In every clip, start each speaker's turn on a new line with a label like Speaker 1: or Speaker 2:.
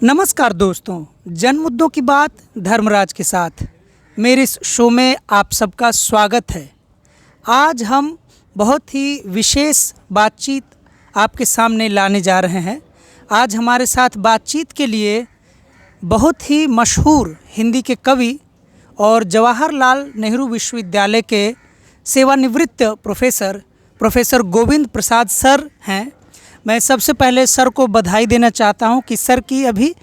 Speaker 1: नमस्कार दोस्तों, जन मुद्दों की बात धर्मराज के साथ मेरे इस शो में आप सबका स्वागत है। आज हम बहुत ही विशेष बातचीत आपके सामने लाने जा रहे हैं। आज हमारे साथ बातचीत के लिए बहुत ही मशहूर हिंदी के कवि और जवाहरलाल नेहरू विश्वविद्यालय के सेवानिवृत्त प्रोफेसर गोविंद प्रसाद सर हैं। मैं सबसे पहले सर को बधाई देना चाहता हूं कि सर की अभी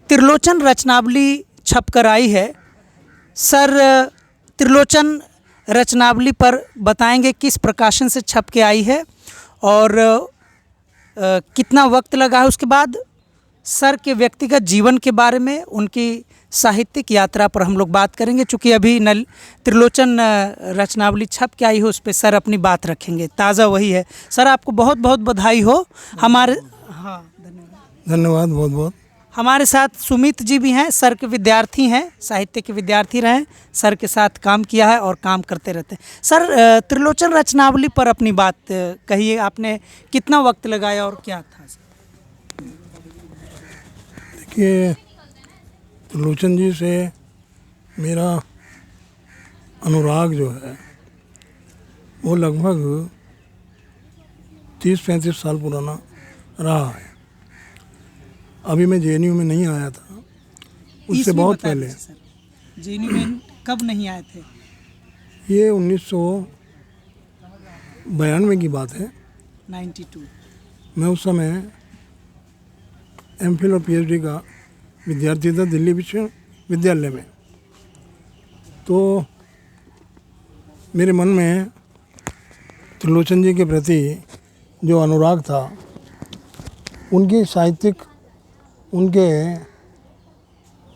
Speaker 1: त्रिलोचन रचनावली छप कर आई है। सर त्रिलोचन रचनावली पर बताएंगे किस प्रकाशन से छप के आई है और कितना वक्त लगा है। उसके बाद सर के व्यक्तिगत जीवन के बारे में, उनकी साहित्यिक यात्रा पर हम लोग बात करेंगे। चूँकि अभी त्रिलोचन रचनावली छप के आई हो, उस पर सर अपनी बात रखेंगे। ताज़ा वही है। सर आपको बहुत बहुत बधाई हो। हमारे
Speaker 2: धन्यवाद बहुत बहुत।
Speaker 1: हमारे साथ सुमित जी भी हैं, सर के विद्यार्थी हैं, साहित्य के विद्यार्थी रहे, सर के साथ काम किया है और काम करते रहते हैं। सर त्रिलोचन रचनावली पर अपनी बात कहिए, आपने कितना वक्त लगाया और क्या था?
Speaker 2: देखिए, त्रिलोचन जी से मेरा अनुराग जो है वो लगभग 30-35 साल पुराना रहा है। अभी मैं जेएनयू में नहीं आया था, उससे बहुत पहले।
Speaker 1: जेएनयू में कब नहीं आए थे?
Speaker 2: ये 1992 की बात है।
Speaker 1: 92।
Speaker 2: मैं उस समय एमफिल और पीएचडी का विद्यार्थी था दिल्ली विश्वविद्यालय में। तो मेरे मन में त्रिलोचन जी के प्रति जो अनुराग था, उनकी साहित्यिक, उनके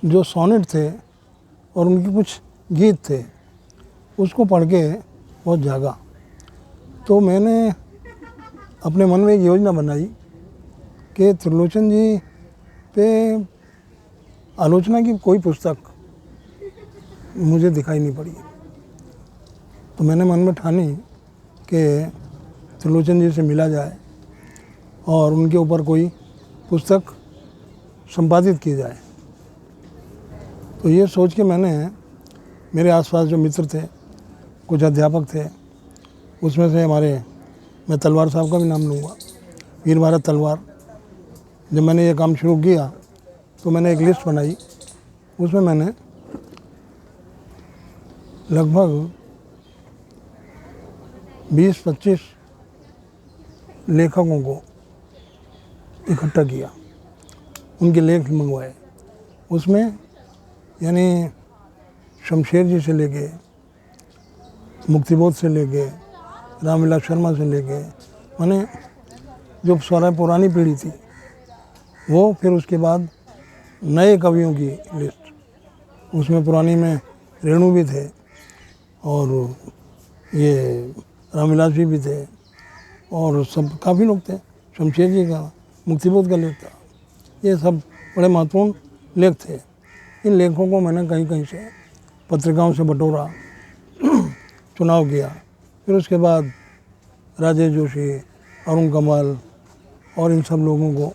Speaker 2: जो सोनेट थे और उनके कुछ गीत थे, उसको पढ़ के बहुत जागा। तो मैंने अपने मन में एक योजना बनाई कि त्रिलोचन जी पे आलोचना की कोई पुस्तक मुझे दिखाई नहीं पड़ी। तो मैंने मन में ठानी कि त्रिलोचन जी से मिला जाए और उनके ऊपर कोई पुस्तक संपादित की जाए। तो ये सोच के मैंने, मेरे आसपास जो मित्र थे, कुछ अध्यापक थे, उसमें से मैं तलवार साहब का भी नाम लूँगा, वीर भारत तलवार। जब मैंने ये काम शुरू किया तो मैंने एक लिस्ट बनाई। उसमें मैंने लगभग 20-25 लेखकों को इकट्ठा किया, उनके लेख मंगवाए। उसमें यानी शमशेर जी से लेके, मुक्तिबोध से लेके, रामविलास शर्मा से लेके, माने जो सारा पुरानी पीढ़ी थी वो, फिर उसके बाद नए कवियों की लिस्ट। उसमें पुरानी में रेणु भी थे और ये रामविलास जी भी थे और सब काफ़ी लोग थे। शमशेर जी का, मुक्तिबोध का लेख था। ये सब बड़े महत्वपूर्ण लेख थे। इन लेखों को मैंने कहीं कहीं से पत्रिकाओं से बटोरा, चुनाव किया। फिर उसके बाद राजेश जोशी, अरुण कमल और इन सब लोगों को,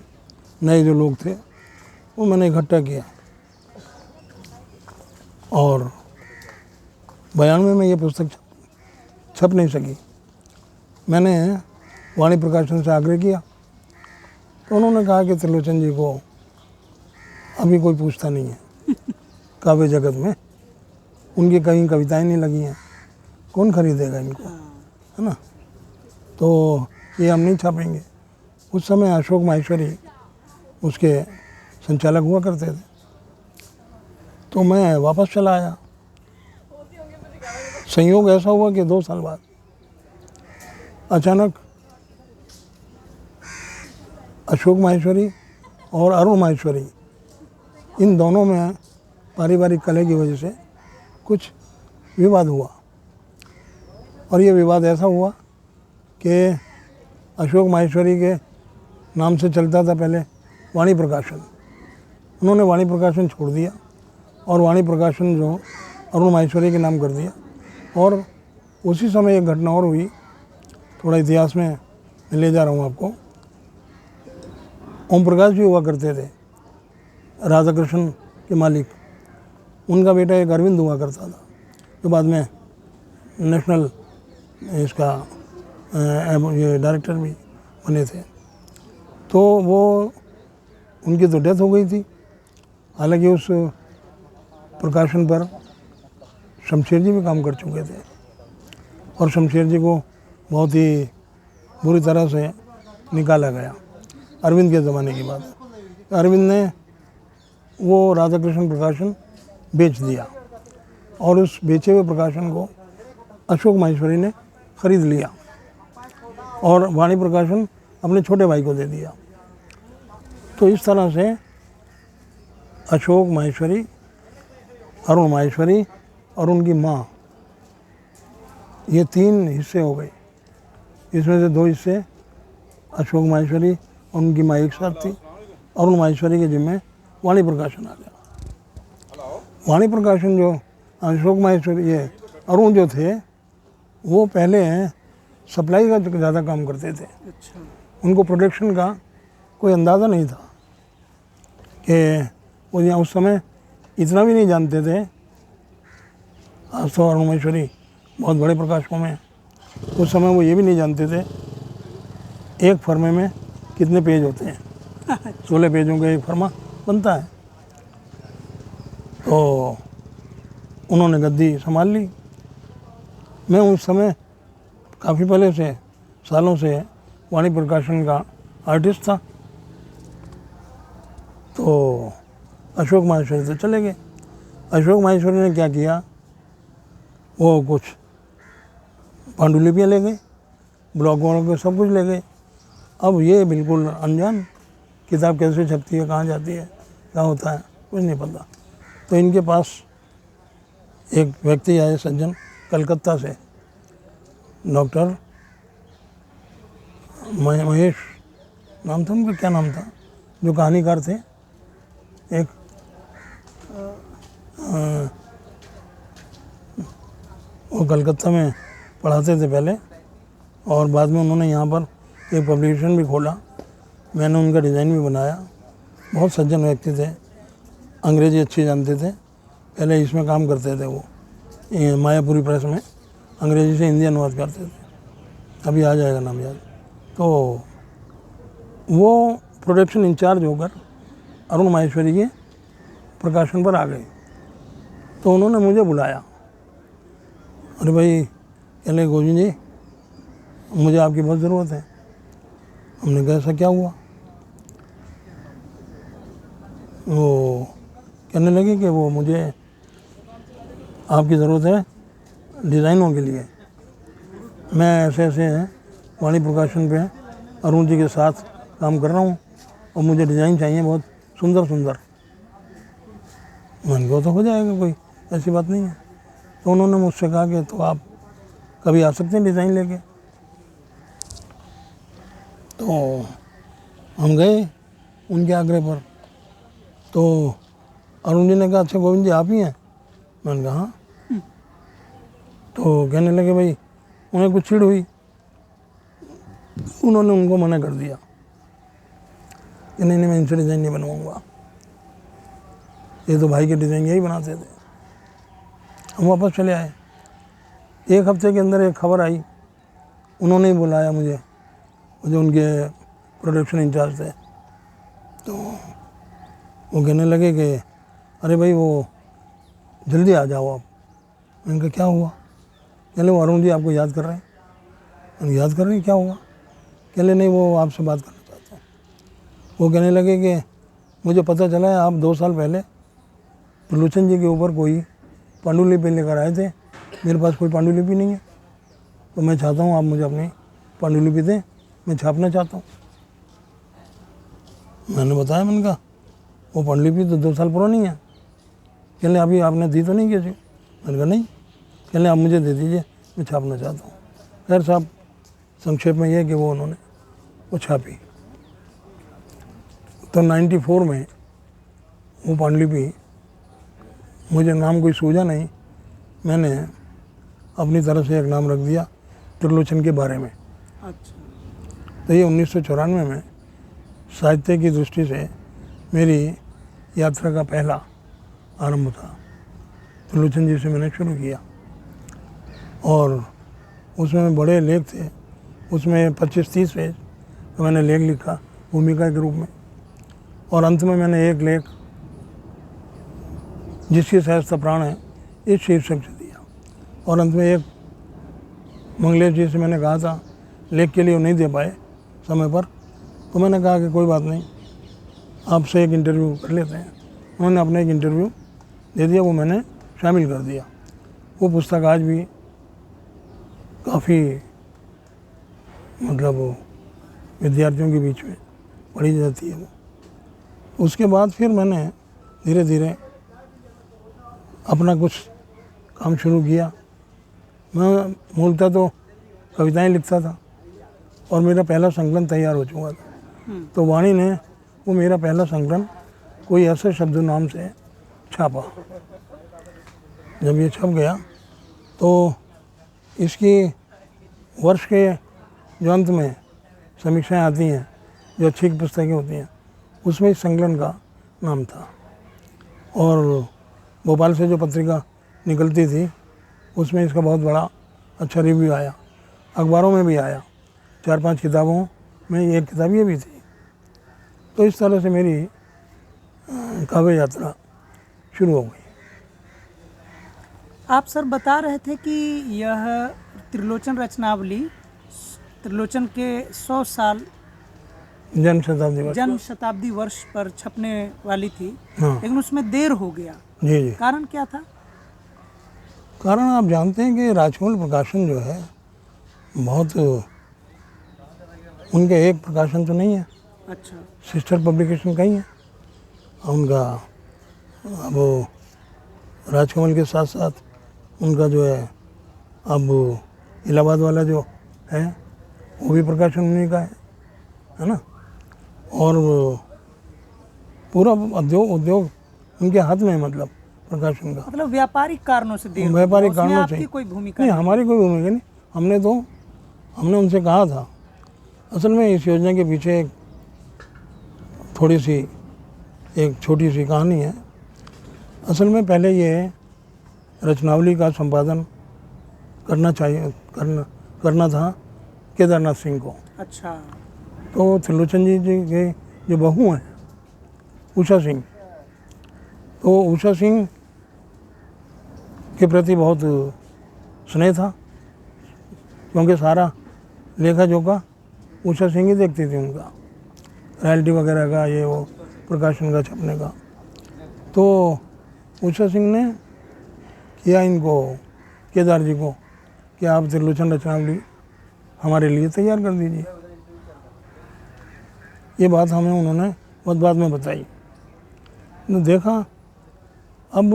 Speaker 2: नए जो लोग थे, वो मैंने इकट्ठा किया। और 92 में ये पुस्तक छप नहीं सकी। मैंने वाणी प्रकाशन से आग्रह किया तो उन्होंने कहा कि त्रिलोचन जी को अभी कोई पूछता नहीं है काव्य जगत में, उनकी कहीं कविताएं नहीं लगी हैं, कौन खरीदेगा इनको, है ना। तो ये हम नहीं छापेंगे। उस समय अशोक माहेश्वरी उसके संचालक हुआ करते थे। तो मैं वापस चला आया। संयोग ऐसा हुआ कि 2 साल बाद अचानक अशोक माहेश्वरी और अरुण माहेश्वरी, इन दोनों में पारिवारिक कलह की वजह से कुछ विवाद हुआ। और ये विवाद ऐसा हुआ कि अशोक माहेश्वरी के नाम से चलता था पहले वाणी प्रकाशन, उन्होंने वाणी प्रकाशन छोड़ दिया और वाणी प्रकाशन जो अरुण माहेश्वरी के नाम कर दिया। और उसी समय एक घटना और हुई, थोड़ा इतिहास में मैं ले जा रहा हूँ आपको। ओम प्रकाश जी हुआ करते थे राधा कृष्ण के मालिक, उनका बेटा एक अरविंद हुआ करता था, जो बाद में नेशनल इसका ये डायरेक्टर भी बने थे। तो वो उनकी तो डेथ हो गई थी। हालांकि उस प्रकाशन पर शमशेर जी भी काम कर चुके थे और शमशेर जी को बहुत ही बुरी तरह से निकाला गया अरविंद के ज़माने की बात है। अरविंद ने वो राधा कृष्ण प्रकाशन बेच दिया और उस बेचे हुए प्रकाशन को अशोक माहेश्वरी ने खरीद लिया और वाणी प्रकाशन अपने छोटे भाई को दे दिया। तो इस तरह से अशोक माहेश्वरी, अरुण माहेश्वरी और उनकी माँ, ये 3 हिस्से हो गए। इसमें से 2 हिस्से अशोक माहेश्वरी और उनकी माँ एक साथ थी। अरुण माहेश्वरी के जिम्मे वाणी प्रकाशन आ गया। वाणी प्रकाशन जो अशोक माहेश्वरी, ये अरुण जो थे, वो पहले सप्लाई का ज़्यादा काम करते थे। उनको प्रोडक्शन का कोई अंदाज़ा नहीं था कि वो यहाँ उस समय इतना भी नहीं जानते थे। आज तो अरुण माहेश्वरी बहुत बड़े प्रकाशकों में, उस समय वो ये भी नहीं जानते थे एक फर्मे में कितने पेज होते हैं। 16 पेजों का एक फर्मा बनता है। तो उन्होंने गद्दी संभाल ली। मैं उस समय काफ़ी पहले से, सालों से वाणी प्रकाशन का आर्टिस्ट था। तो अशोक माहेश्वरी तो चले गए। अशोक माहेश्वरी ने क्या किया, वो कुछ पांडुलिपियाँ ले गए, ब्लॉक वॉक के सब कुछ ले गए। अब ये बिल्कुल अनजान, किताब कैसे छपती है, कहाँ जाती है, क्या होता है, कुछ नहीं पता। तो इनके पास एक व्यक्ति आए सज्जन कलकत्ता से, डॉक्टर महेश नाम था उनका, क्या नाम था, जो कहानीकार थे। एक वो कलकत्ता में पढ़ाते थे पहले और बाद में उन्होंने यहाँ पर एक पब्लिकेशन भी खोला। मैंने उनका डिज़ाइन भी बनाया। बहुत सज्जन व्यक्ति थे, अंग्रेजी अच्छी जानते थे। पहले इसमें काम करते थे वो, ये मायापुरी प्रेस में अंग्रेजी से हिंदी अनुवाद करते थे। अभी आ जाएगा नाम याद। तो वो प्रोडक्शन इंचार्ज होकर अरुण माहेश्वरी के प्रकाशन पर आ गए। तो उन्होंने मुझे बुलाया, अरे भाई, कहले गोविंद जी, मुझे आपकी बहुत ज़रूरत है। हमने कहा ऐसा क्या हुआ। वो कहने लगे कि वो मुझे आपकी ज़रूरत है डिज़ाइनों के लिए। मैं ऐसे ऐसे वाणी प्रकाशन पे अरुण जी के साथ काम कर रहा हूँ और मुझे डिज़ाइन चाहिए बहुत सुंदर सुंदर। मैंने कहा तो हो जाएगा, कोई ऐसी बात नहीं है। तो उन्होंने मुझसे कहा कि तो आप कभी आ सकते हैं डिज़ाइन लेके। तो हम गए उनके आग्रह पर। तो अरुण जी ने कहा अच्छा गोविंद जी आप ही हैं। मैंने कहा हाँ। तो कहने लगे भाई, उन्हें कुछ चिढ़ हुई, उन्होंने उनको मना कर दिया कि नहीं मैं इनसे डिज़ाइन नहीं बनवाऊँगा, ये तो भाई के डिज़ाइन यही बनाते थे। हम वापस चले आए। 1 हफ्ते के अंदर एक खबर आई, उन्होंने ही बुलाया मुझे, जो उनके प्रोडक्शन इंचार्ज थे। तो वो कहने लगे कि अरे भाई वो जल्दी आ जाओ आप। मैंने कहा क्या हुआ। कहले वो अरुण जी आपको याद कर रहे हैं। मैंने याद कर रहे हैं, क्या हुआ। कहले नहीं वो आपसे बात करना चाहता हूँ। वो कहने लगे कि मुझे पता चला है आप 2 साल पहले त्रिलोचन जी के ऊपर कोई पांडुलिपि लेकर आए थे। मेरे पास कोई पांडुलिपि नहीं है, तो मैं चाहता हूँ आप मुझे अपनी पांडुलिपि दें, मैं छापना चाहता हूँ। मैंने बताया, मैंने कहा वो पांडुलिपि तो 2 साल पुरानी है। कहले अभी आपने दी तो नहीं किसी। मैंने कहा नहीं। कहले आप मुझे दे दीजिए, मैं छापना चाहता हूँ। खैर साहब, संक्षेप में यह कि वो उन्होंने वो छापी। तो 94 में वो पांडुलिपि, मुझे नाम कोई सूझा नहीं, मैंने अपनी तरफ से एक नाम रख दिया त्रिलोचन के बारे में। अच्छा। तो ये 1994 में साहित्य की दृष्टि से मेरी यात्रा का पहला आरंभ था। त्रिलोचन जी से मैंने शुरू किया और उसमें बड़े लेख थे, उसमें 25-30 पेज तो मैंने लेख लिखा भूमिका के रूप में, और अंत में मैंने एक लेख जिसकी सहजता प्राण है इस शीर्षक से दिया। और अंत में एक मंगलेश जी से मैंने कहा था लेख के लिए वो नहीं दे पाए समय पर, तो मैंने कहा कि कोई बात नहीं, आपसे एक इंटरव्यू कर लेते हैं। उन्होंने अपना एक इंटरव्यू दे दिया, वो मैंने शामिल कर दिया। वो पुस्तक आज भी काफ़ी मतलब विद्यार्थियों के बीच में पढ़ी जाती है वो। उसके बाद फिर मैंने धीरे धीरे अपना कुछ काम शुरू किया। मैं मूलतः तो कविताएं लिखता था और मेरा पहला संकलन तैयार हो चुका था। तो वाणी ने वो मेरा पहला संकलन कोई ऐसे शब्द नाम से छापा। जब ये छप गया तो इसकी वर्ष के जो अंत में समीक्षाएं आती हैं, जो अच्छी पुस्तकें होती हैं, उसमें इस संकलन का नाम था। और भोपाल से जो पत्रिका निकलती थी उसमें इसका बहुत बड़ा अच्छा रिव्यू आया, अखबारों में भी आया, 4-5 किताबों में एक किताब ये भी थी। तो इस तरह से मेरी काव्य यात्रा शुरू हो गई।
Speaker 1: आप सर बता रहे थे कि यह त्रिलोचन रचनावली त्रिलोचन के 100 साल जन्म शताब्दी वर्ष पर छपने वाली थी।
Speaker 2: हाँ।
Speaker 1: लेकिन उसमें देर हो गया,
Speaker 2: जी जी।
Speaker 1: कारण क्या था?
Speaker 2: कारण आप जानते हैं कि राजकमल प्रकाशन जो है बहुत, उनके एक प्रकाशन तो नहीं है,
Speaker 1: अच्छा,
Speaker 2: सिस्टर पब्लिकेशन कहीं है उनका। अब राजकमल के साथ साथ उनका जो है अब इलाहाबाद वाला जो है वो भी प्रकाशन उन्हीं का है ना। और पूरा उद्योग उनके हाथ में है, मतलब प्रकाशन का।
Speaker 1: मतलब व्यापारिक कारणों से देर हो गया।
Speaker 2: व्यापारिक
Speaker 1: उसमें
Speaker 2: कारणों
Speaker 1: आपकी
Speaker 2: से
Speaker 1: कोई भूमिका
Speaker 2: नहीं, हमारी कोई भूमिका नहीं। हमने उनसे कहा था, असल में इस योजना के पीछे एक छोटी सी कहानी है। असल में पहले ये रचनावली का संपादन करना था केदारनाथ सिंह को।
Speaker 1: अच्छा,
Speaker 2: तो त्रिलोचन जी के जो बहू हैं उषा सिंह, तो उषा सिंह के प्रति बहुत स्नेह था, क्योंकि सारा लेखा जोखा उषा सिंह ही देखती थी उनका, रॉयल्टी वगैरह का, ये वो प्रकाशन का, छपने का। तो उषा सिंह ने किया इनको, केदार जी को, कि आप त्रिलोचन रचनावली हमारे लिए तैयार कर दीजिए। ये बात हमें उन्होंने बहुत बाद में बताई। तो देखा, अब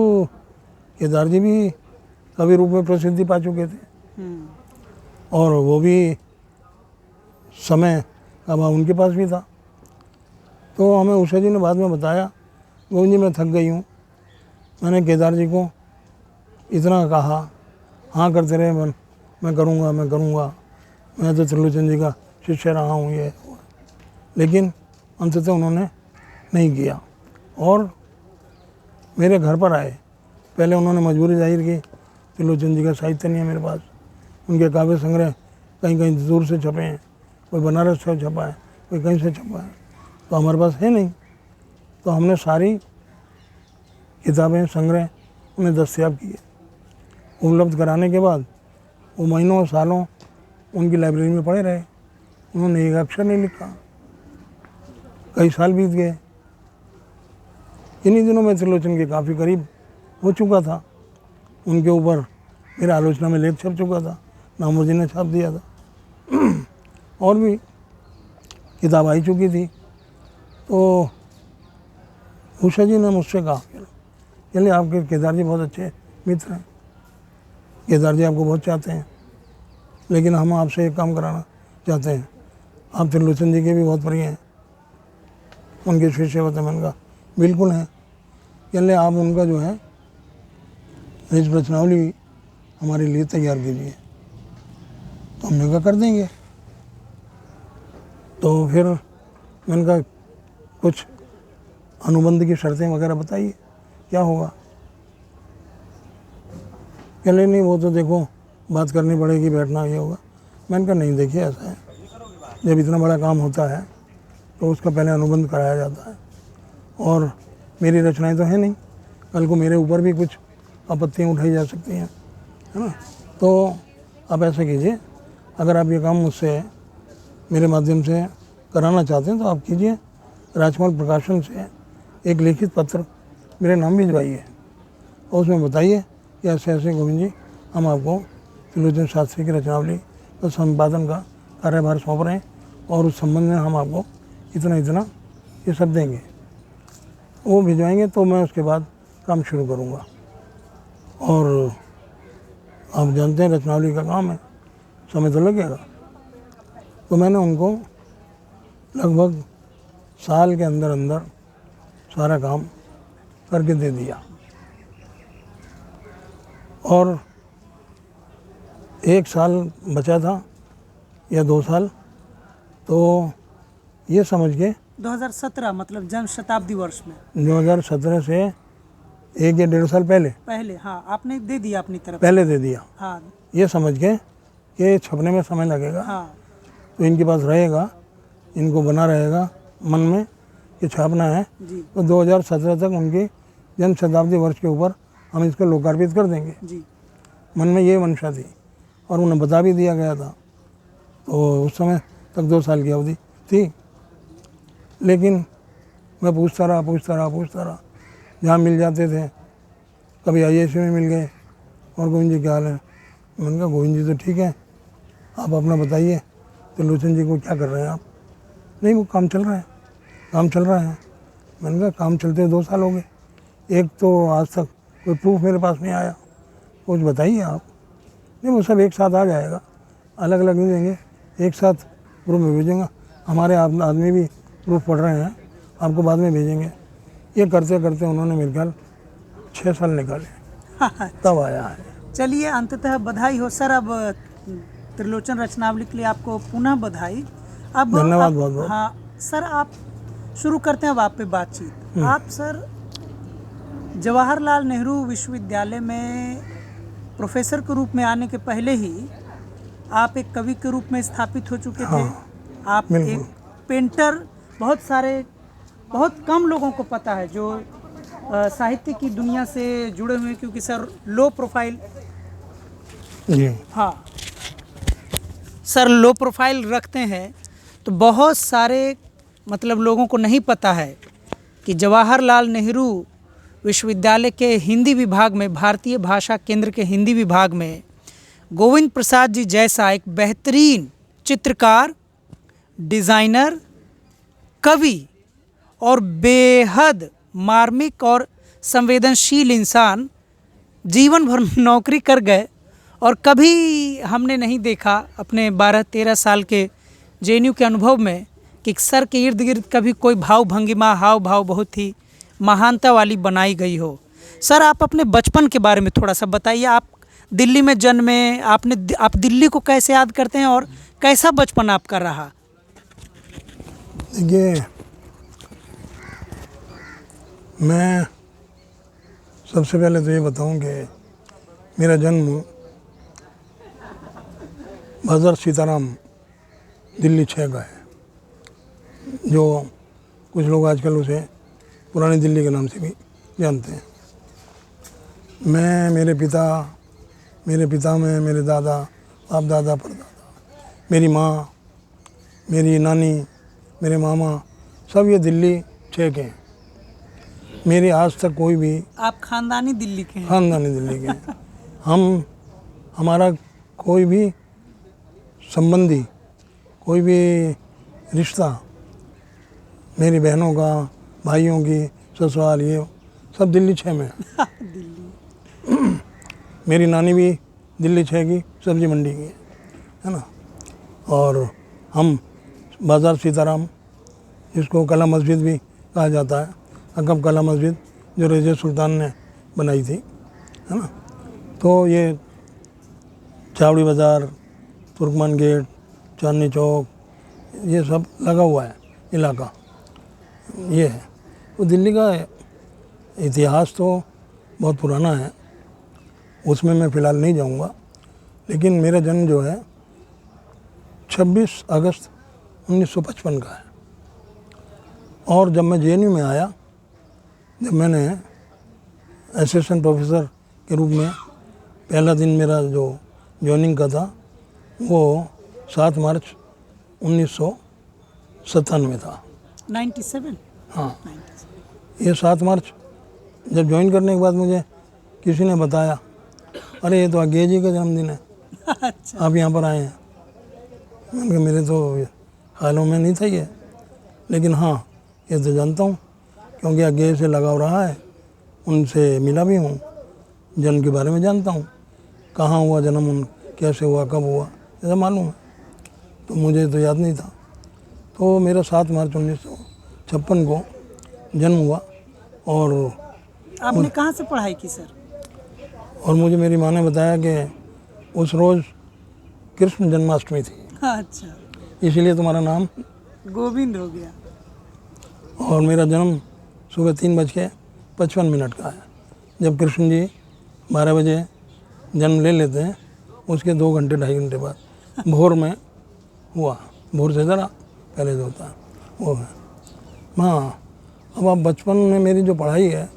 Speaker 2: केदार जी भी कवि रूप में प्रसिद्धि पा चुके थे और वो भी समय अब उनके पास भी था। तो हमें उषा जी ने बाद में बताया, गोविंद जी मैं थक गई हूँ, मैंने केदार जी को इतना कहा, हाँ करते रहे, मैं करूँगा, मैं तो त्रिलोचन जी का शिष्य रहा हूँ, ये, लेकिन अंततः उन्होंने नहीं किया और मेरे घर पर आए। पहले उन्होंने मजबूरी जाहिर की, त्रिलोचन जी का साहित्य नहीं है मेरे पास, उनके काव्य संग्रह कहीं कहीं दूर से छपे हैं, कोई बनारस से छपा है, कोई कहीं से छपा है, तो हमारे पास है नहीं। तो हमने सारी किताबें संग्रह उन्हें दस्तयाब किए। उपलब्ध कराने के बाद वो महीनों सालों उनकी लाइब्रेरी में पड़े रहे, उन्होंने एक अक्षर नहीं लिखा। कई साल बीत गए। इन्हीं दिनों में त्रिलोचन के काफ़ी करीब हो चुका था, उनके ऊपर मेरा आलोचना में लेख छप चुका था, नामोजी ने छाप दिया था और भी किताब आई चुकी थी। तो उषा जी ने मुझसे कहा, चलिए आपके केदार जी बहुत अच्छे मित्र हैं, केदार जी आपको बहुत चाहते हैं, लेकिन हम आपसे एक काम कराना चाहते हैं, आप त्रिलोचन जी के भी बहुत प्रिय हैं, उनके शिष्य होते हैं। मैंने कहा बिल्कुल है, चलिए आप उनका जो है निज रचनावली हमारे लिए तैयार कीजिए। तो हमने कहा कर देंगे। तो फिर मैंने कहा कुछ अनुबंध की शर्तें वगैरह बताइए क्या होगा। कहले नहीं वो तो देखो बात करनी पड़ेगी, बैठना ये होगा। मैंने कहा नहीं देखिए ऐसा है, जब इतना बड़ा काम होता है तो उसका पहले अनुबंध कराया जाता है, और मेरी रचनाएं तो है नहीं, कल को मेरे ऊपर भी कुछ आपत्तियां उठाई जा सकती हैं, है ना। तो आप ऐसा कीजिए, अगर आप ये काम मुझसे मेरे माध्यम से कराना चाहते हैं तो आप कीजिए। राजकमल प्रकाशन से एक लिखित पत्र मेरे नाम भिजवाइए और उसमें बताइए कि ऐसे ऐसे गोविंद जी हम आपको त्रिलोचन शास्त्री की रचनावली का संपादन का कार्यभार सौंप रहे हैं और उस संबंध में हम आपको इतना इतना ये सब देंगे। वो भिजवाएंगे तो मैं उसके बाद काम शुरू करूँगा। और आप जानते हैं रचनावली का काम है, समय तो लगेगा। तो मैंने उनको लगभग साल के अंदर अंदर सारा काम करके दे दिया, और 1 साल बचा था या 2 साल, तो ये समझ के
Speaker 1: 2017 मतलब जन्म शताब्दी वर्ष में
Speaker 2: 2017 से 1 या 1.5 साल
Speaker 1: पहले हाँ आपने दे दिया अपनी तरफ
Speaker 2: पहले दे दिया।
Speaker 1: हाँ
Speaker 2: ये समझ के कि छपने में समय लगेगा,
Speaker 1: हाँ
Speaker 2: तो इनके पास रहेगा, इनको बना रहेगा मन में कि छापना है,
Speaker 1: जी
Speaker 2: तो 2017 तक उनकी जन्म शताब्दी वर्ष के ऊपर हम इसको लोकार्पित कर देंगे।
Speaker 1: जी
Speaker 2: मन में ये मंशा थी और उन्हें बता भी दिया गया था। तो उस समय तक 2 साल की अवधि थी, लेकिन मैं पूछता रहा, जहाँ मिल जाते थे, कभी IAS में मिल गए, और गोविंद जी क्या हाल है। मैंने कहा गोविंद जी तो ठीक है, आप अपना बताइए त्रिलोचन जी को क्या कर रहे हैं आप। नहीं वो काम चल रहा है। मैंने कहा काम चलते 2 साल हो गए, एक तो आज तक कोई प्रूफ मेरे पास नहीं आया, कुछ बताइए आप। नहीं वो सब एक साथ आ जाएगा, अलग अलग नहीं देंगे, एक साथ प्रूफ में भेजेंगे। हमारे आदमी भी प्रूफ पढ़ रहे हैं, आपको बाद में भेजेंगे। ये करते करते उन्होंने मेरे ख्याल 6 साल निकाले, तब आया है।
Speaker 1: चलिए अंततः बधाई हो सर। अब त्रिलोचन रचनावली के लिए आपको पुनः बधाई। अब
Speaker 2: धन्यवाद बहुत बहुत।
Speaker 1: हाँ सर, आप शुरू करते हैं अब आप पे बातचीत। आप सर जवाहरलाल नेहरू विश्वविद्यालय में प्रोफेसर के रूप में आने के पहले ही आप एक कवि के रूप में स्थापित हो चुके थे। आप एक पेंटर, बहुत कम लोगों को पता है जो साहित्य की दुनिया से जुड़े हुए हैं, क्योंकि सर लो प्रोफाइल हाँ सर लो प्रोफाइल रखते हैं, तो बहुत सारे मतलब लोगों को नहीं पता है कि जवाहरलाल नेहरू विश्वविद्यालय के हिंदी विभाग में, भारतीय भाषा केंद्र के हिंदी विभाग में गोविंद प्रसाद जी जैसा एक बेहतरीन चित्रकार, डिज़ाइनर, कवि और बेहद मार्मिक और संवेदनशील इंसान जीवन भर नौकरी कर गए, और कभी हमने नहीं देखा अपने 12-13 साल के JNU के अनुभव में कि सर के इर्द गिर्द कभी कोई भाव भंगिमा, हाव भाव बहुत ही महानता वाली बनाई गई हो। सर आप अपने बचपन के बारे में थोड़ा सा बताइए। आप दिल्ली में जन्मे, आप दिल्ली को कैसे याद करते हैं और कैसा बचपन आपका रहा?
Speaker 2: देखिए मैं सबसे पहले तो ये बताऊं कि मेरा जन्म बाजार सीताराम दिल्ली 6 का है, जो कुछ लोग आजकल उसे पुरानी दिल्ली के नाम से भी जानते हैं। मैं मेरे पिता में मेरे दादा, बाप दादा, परदादा, मेरी माँ, मेरी नानी, मेरे मामा, सब ये दिल्ली 6 के हैं। मेरी आज तक कोई भी
Speaker 1: आप खानदानी दिल्ली के हैं?
Speaker 2: खानदानी दिल्ली के हैं। हमारा कोई भी संबंधी, कोई भी रिश्ता, मेरी बहनों का, भाइयों की ससुराल, ये सब दिल्ली 6 में है। मेरी नानी भी दिल्ली 6 की सब्जी मंडी की है ना। और हम बाजार सीताराम, जिसको कला मस्जिद भी कहा जाता है, अकब कला मस्जिद जो रेज़े सुल्तान ने बनाई थी, है ना। तो ये चावड़ी बाज़ार, तुर्कमान गेट, चांदनी चौक, ये सब लगा हुआ है इलाका, ये है। तो दिल्ली का इतिहास तो बहुत पुराना है, उसमें मैं फ़िलहाल नहीं जाऊंगा। लेकिन मेरा जन्म जो है 26 अगस्त 1955 का है। और जब मैं JNU में आया, जब मैंने असिस्टेंट प्रोफेसर के रूप में पहला दिन मेरा जो ज्वाइनिंग का था वो 7 मार्च 1997 था।
Speaker 1: 97।
Speaker 2: हाँ, ये 7 मार्च जब ज्वाइन करने के बाद मुझे किसी ने बताया, अरे ये तो अज्ञे जी का जन्मदिन है,
Speaker 1: अच्छा।
Speaker 2: आप यहाँ पर आए हैं। मैंने कहा मेरे तो ख्यालों में नहीं था ये, लेकिन हाँ ये तो जानता हूँ क्योंकि अज्ञे से लगाव रहा है, उनसे मिला भी हूँ, जन्म के बारे में जानता हूँ, कहाँ हुआ जन्म, उन कैसे हुआ, कब हुआ, ऐसा मालूम है। तो मुझे तो याद नहीं था। तो मेरा 7 मार्च 1956 को जन्म हुआ। और
Speaker 1: आपने कहाँ से पढ़ाई की सर?
Speaker 2: और मुझे मेरी माँ ने बताया कि उस रोज़ कृष्ण जन्माष्टमी थी,
Speaker 1: अच्छा,
Speaker 2: इसीलिए तुम्हारा नाम
Speaker 1: गोविंद हो गया।
Speaker 2: और मेरा जन्म सुबह 3:55 का है। जब कृष्ण जी 12 बजे जन्म ले लेते हैं, उसके 2 घंटे 2.5 घंटे बाद भोर में हुआ। भोर से ज़रा पहले जो होता है वो है। हाँ, अब बचपन में मेरी जो पढ़ाई है,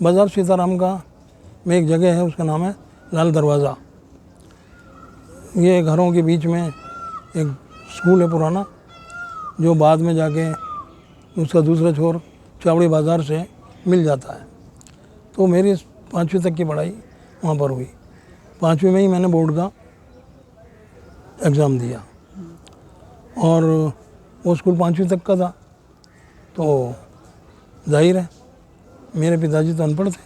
Speaker 2: बाज़ार सीताराम का में एक जगह है, उसका नाम है लाल दरवाज़ा। ये घरों के बीच में एक स्कूल है पुराना, जो बाद में जाके उसका दूसरा छोर चावड़ी बाज़ार से मिल जाता है। तो मेरी 5वीं तक की पढ़ाई वहाँ पर हुई। 5वीं में ही मैंने बोर्ड का एग्ज़ाम दिया और वो स्कूल 5वीं तक का था। तो जाहिर है मेरे पिताजी तो अनपढ़ थे।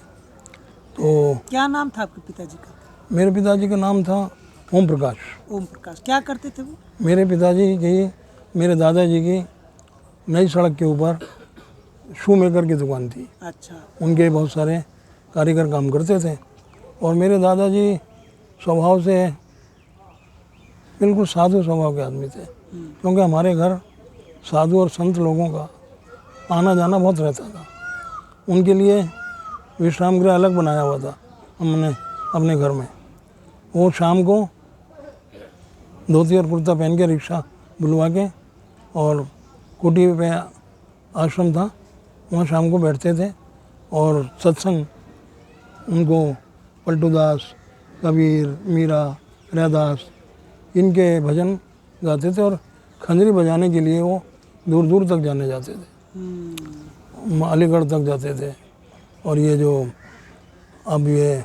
Speaker 2: तो
Speaker 1: क्या नाम था आपके पिताजी का?
Speaker 2: मेरे पिताजी का नाम था ओम प्रकाश।
Speaker 1: ओम प्रकाश। क्या करते थे वो?
Speaker 2: मेरे पिताजी की, मेरे दादाजी की नई सड़क के ऊपर शू मेकर की दुकान थी।
Speaker 1: अच्छा।
Speaker 2: उनके बहुत सारे कारीगर काम करते थे। और मेरे दादाजी स्वभाव से बिल्कुल साधु स्वभाव के आदमी थे, क्योंकि हमारे घर साधु और संत लोगों का आना जाना बहुत रहता था। उनके लिए विश्राम गृह अलग बनाया हुआ था हमने अपने घर में। वो शाम को धोती और कुर्ता पहन के रिक्शा बुलवा के, और कुटी पे आश्रम था, वहाँ शाम को बैठते थे और सत्संग उनको पलटू दास, कबीर, मीरा, रैदास इनके भजन गाते थे। और खंजरी बजाने के लिए वो दूर दूर तक जाने जाते थे, अलीगढ़ तक जाते थे। और ये जो अब ये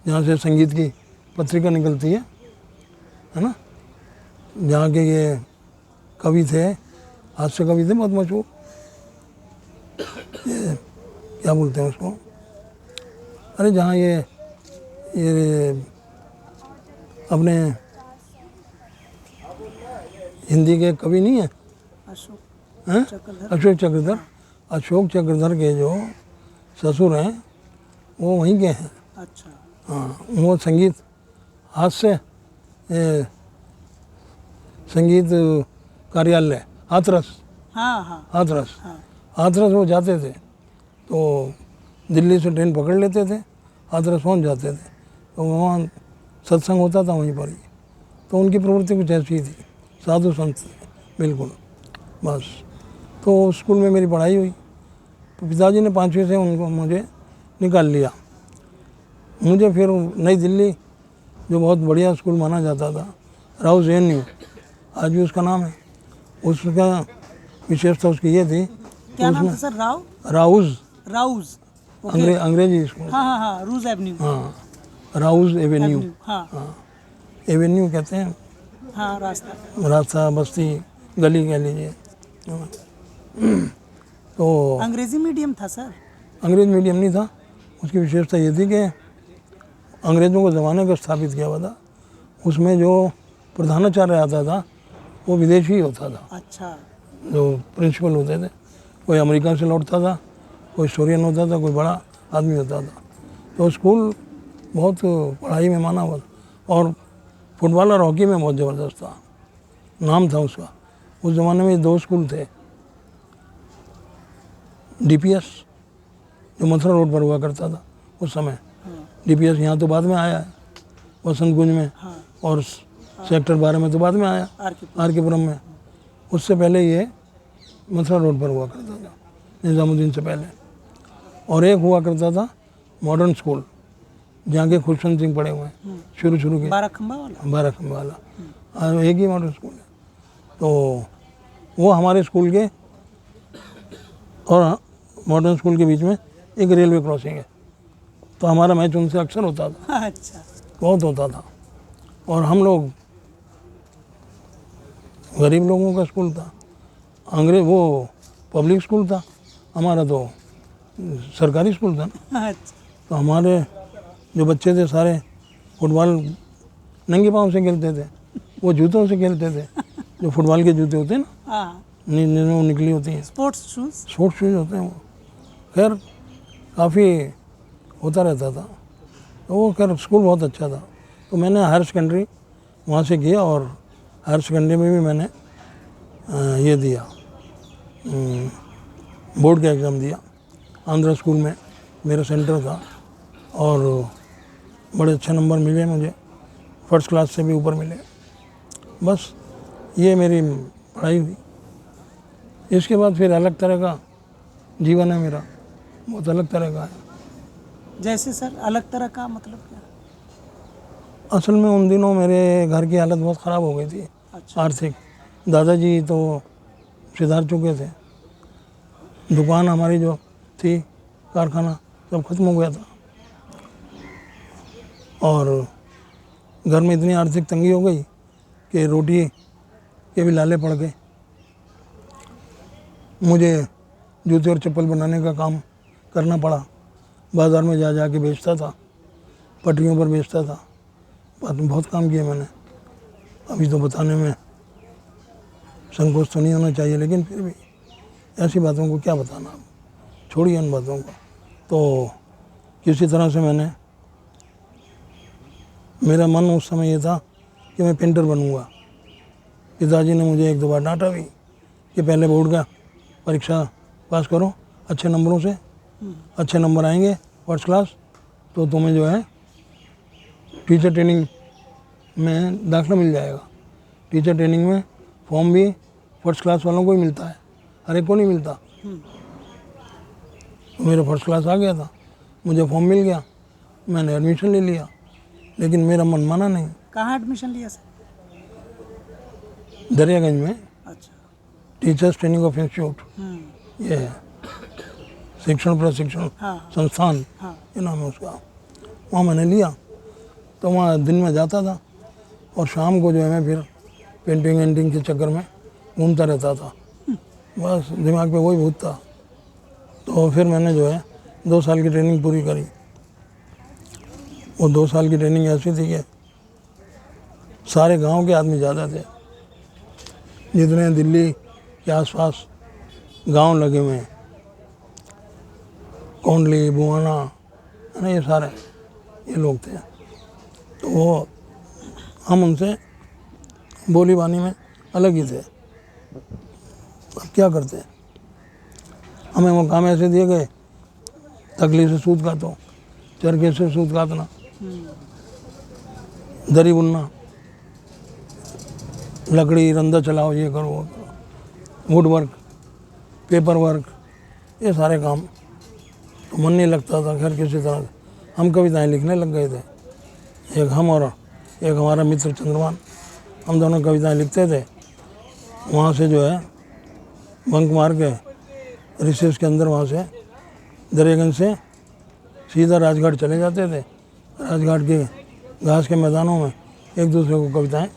Speaker 2: जहाँ से संगीत की पत्रिका निकलती है ना, जहाँ के ये कवि थे, हास्य कवि थे बहुत मशहूर, ये क्या बोलते हैं उसको, अरे जहाँ ये अपने हिंदी के कवि नहीं है,
Speaker 1: अशोक
Speaker 2: हैं?
Speaker 1: चक्रधर।
Speaker 2: अशोक चक्रधर। अशोक चक्रधर के जो ससुर हैं वो वहीं के हैं।
Speaker 1: अच्छा।
Speaker 2: हाँ, वो संगीत हास्य संगीत कार्यालय हाथरस,
Speaker 1: हाँ हाँ
Speaker 2: हाथरस,
Speaker 1: हाँ।
Speaker 2: हाथरस वो जाते थे। तो दिल्ली से ट्रेन पकड़ लेते थे, हाथरस पहुँच जाते थे। तो वहाँ सत्संग होता था वहीं पर ही। तो उनकी प्रवृत्ति कुछ ऐसी थी, साधु संत बिल्कुल, बस। तो स्कूल में मेरी पढ़ाई हुई। तो पिताजी ने 5वीं से उनको मुझे निकाल लिया। मुझे फिर नई दिल्ली, जो बहुत बढ़िया स्कूल माना जाता था, राउज़ JNU, आज भी उसका नाम है, उसका विशेषता उसकी ये थी,
Speaker 1: क्या नाम था sir? Rao
Speaker 2: Rouse,
Speaker 1: Rouse. Okay.
Speaker 2: अंग्रेजी स्कूल,
Speaker 1: हाँ हाँ हाँ, रूज एवेन्यू।
Speaker 2: हाँ, राउज़ एवेन्यू,
Speaker 1: हाँ
Speaker 2: हाँ, एवेन्यू कहते हैं,
Speaker 1: हाँ, रास्ता।
Speaker 2: रास्ता, बस्ती, गली कह लीजिए। तो
Speaker 1: अंग्रेजी मीडियम था सर?
Speaker 2: अंग्रेज मीडियम नहीं था। उसकी विशेषता ये थी कि अंग्रेज़ों को ज़माने का स्थापित किया हुआ था। उसमें जो प्रधानाचार्य आता था वो विदेशी होता था।
Speaker 1: अच्छा।
Speaker 2: जो प्रिंसिपल होते थे, कोई अमेरिका से लौटता था, कोई स्टोरियन होता था, कोई बड़ा आदमी होता था। तो स्कूल बहुत पढ़ाई में माना हुआ था। और फुटबॉल और हॉकी में बहुत ज़बरदस्त था, नाम था उसका। उस ज़माने में 2 स्कूल थे, डीपीएस जो मथुरा रोड पर हुआ करता था उस समय, डीपीएस यहाँ तो बाद में आया है वसंत कुंज में, और सेक्टर 12 में तो बाद में आया आर के पुरम में। उससे पहले ये मथुरा रोड पर हुआ करता था निज़ामुद्दीन से पहले। और एक हुआ करता था मॉडर्न स्कूल जहाँ के खुशवंत सिंह पढ़े हुए हैं शुरू के
Speaker 1: 12 खंबा
Speaker 2: वाला और एक ही मॉडर्न स्कूल है। तो वो हमारे स्कूल के और मॉडर्न स्कूल के बीच में एक रेलवे क्रॉसिंग है, तो हमारा मैच उनसे अक्सर होता था।
Speaker 1: अच्छा,
Speaker 2: बहुत होता था। और हम लोग गरीब लोगों का स्कूल था, अंग्रेज वो पब्लिक स्कूल था, हमारा तो सरकारी स्कूल था।
Speaker 1: अच्छा,
Speaker 2: तो हमारे जो बच्चे थे सारे फुटबॉल नंगे पाँव से खेलते थे, वो जूतों से खेलते थे जो फुटबॉल के जूते होते हैं ना,
Speaker 1: हाँ,
Speaker 2: वो निकली होती हैं,
Speaker 1: स्पोर्ट्स शूज।
Speaker 2: शॉर्ट शूज होते हैं वो। खैर काफ़ी होता रहता था। तो वो खैर स्कूल बहुत अच्छा था। तो मैंने हायर सेकेंडरी वहाँ से किया, और हायर सेकेंडरी में भी मैंने ये दिया, बोर्ड का एग्ज़ाम दिया। आंध्रा स्कूल में मेरा सेंटर था और बड़े अच्छे नंबर मिले मुझे, फर्स्ट क्लास से भी ऊपर मिले। बस ये मेरी पढ़ाई हुई। इसके बाद फिर अलग तरह का जीवन है मेरा, बहुत अलग तरह का है।
Speaker 1: जैसे सर अलग तरह का मतलब क्या?
Speaker 2: असल में उन दिनों मेरे घर की हालत बहुत ख़राब हो गई थी।
Speaker 1: अच्छा।
Speaker 2: आर्थिक। दादाजी तो सिधार चुके थे, दुकान हमारी जो थी कारखाना सब खत्म हो गया था, और घर में इतनी आर्थिक तंगी हो गई कि रोटी के भी लाले पड़ गए। मुझे जूते और चप्पल बनाने का काम करना पड़ा, बाज़ार में जा के बेचता था, पटरियों पर बेचता था। बहुत काम किया मैंने, अभी तो बताने में संकोच तो नहीं होना चाहिए, लेकिन फिर भी ऐसी बातों को क्या बताना, छोड़िए इन बातों को। तो किसी तरह से मैंने, मेरा मन उस समय ये था कि मैं पेंटर बनूंगा। पिताजी ने मुझे एक दो बार डांटा भी कि पहले बोर्ड का परीक्षा पास करो अच्छे नंबरों से, अच्छे नंबर आएंगे फर्स्ट क्लास तो तुम्हें जो है टीचर ट्रेनिंग में दाखिला मिल जाएगा। टीचर ट्रेनिंग में फॉर्म भी फर्स्ट क्लास वालों को ही मिलता है, हर एक को नहीं मिलता। तो मेरा फर्स्ट क्लास आ गया था, मुझे फॉर्म मिल गया, मैंने एडमिशन ले लिया, लेकिन मेरा मन माना नहीं।
Speaker 1: कहाँ एडमिशन लिया सर?
Speaker 2: दरियागंज में
Speaker 1: अच्छा।
Speaker 2: टीचर्स ट्रेनिंग ऑफ इंस्टीट्यूट, ये है शिक्षण प्रशिक्षण संस्थान, ये नाम है उसका। वहाँ मैंने लिया, तो वहाँ दिन में जाता था और शाम को जो है मैं फिर पेंटिंग वेंटिंग के चक्कर में घूमता रहता था। बस दिमाग पे वही भूत था। तो फिर मैंने जो है 2 साल की ट्रेनिंग पूरी करी। वो 2 साल की ट्रेनिंग ऐसी थी कि सारे गांव के आदमी ज़्यादा थे, जितने दिल्ली के आसपास गांव लगे हुए हैं, कोंडली, बुआना, है ना, ये सारे ये लोग थे। तो वो हम उनसे बोली बानी में अलग ही थे। अब क्या करते, हमें वो काम ऐसे दिए गए, तकली से सूत काटो, चरखे से सूत काटना, दरी बुनना, लकड़ी रंदा चलाओ, ये करो वो करो, वुड वर्क, पेपर वर्क, ये सारे काम। तो मन नहीं लगता था। खैर किसी तरह हम कविताएं लिखने लग गए थे, एक हम और एक हमारा मित्र चंद्रमान, हम दोनों कविताएं लिखते थे। वहाँ से जो है बंक मार के रिसेस के अंदर, वहाँ से दरियागंज से सीधा राजघाट चले जाते थे। राजघाट के घास के मैदानों में एक दूसरे को कविताएं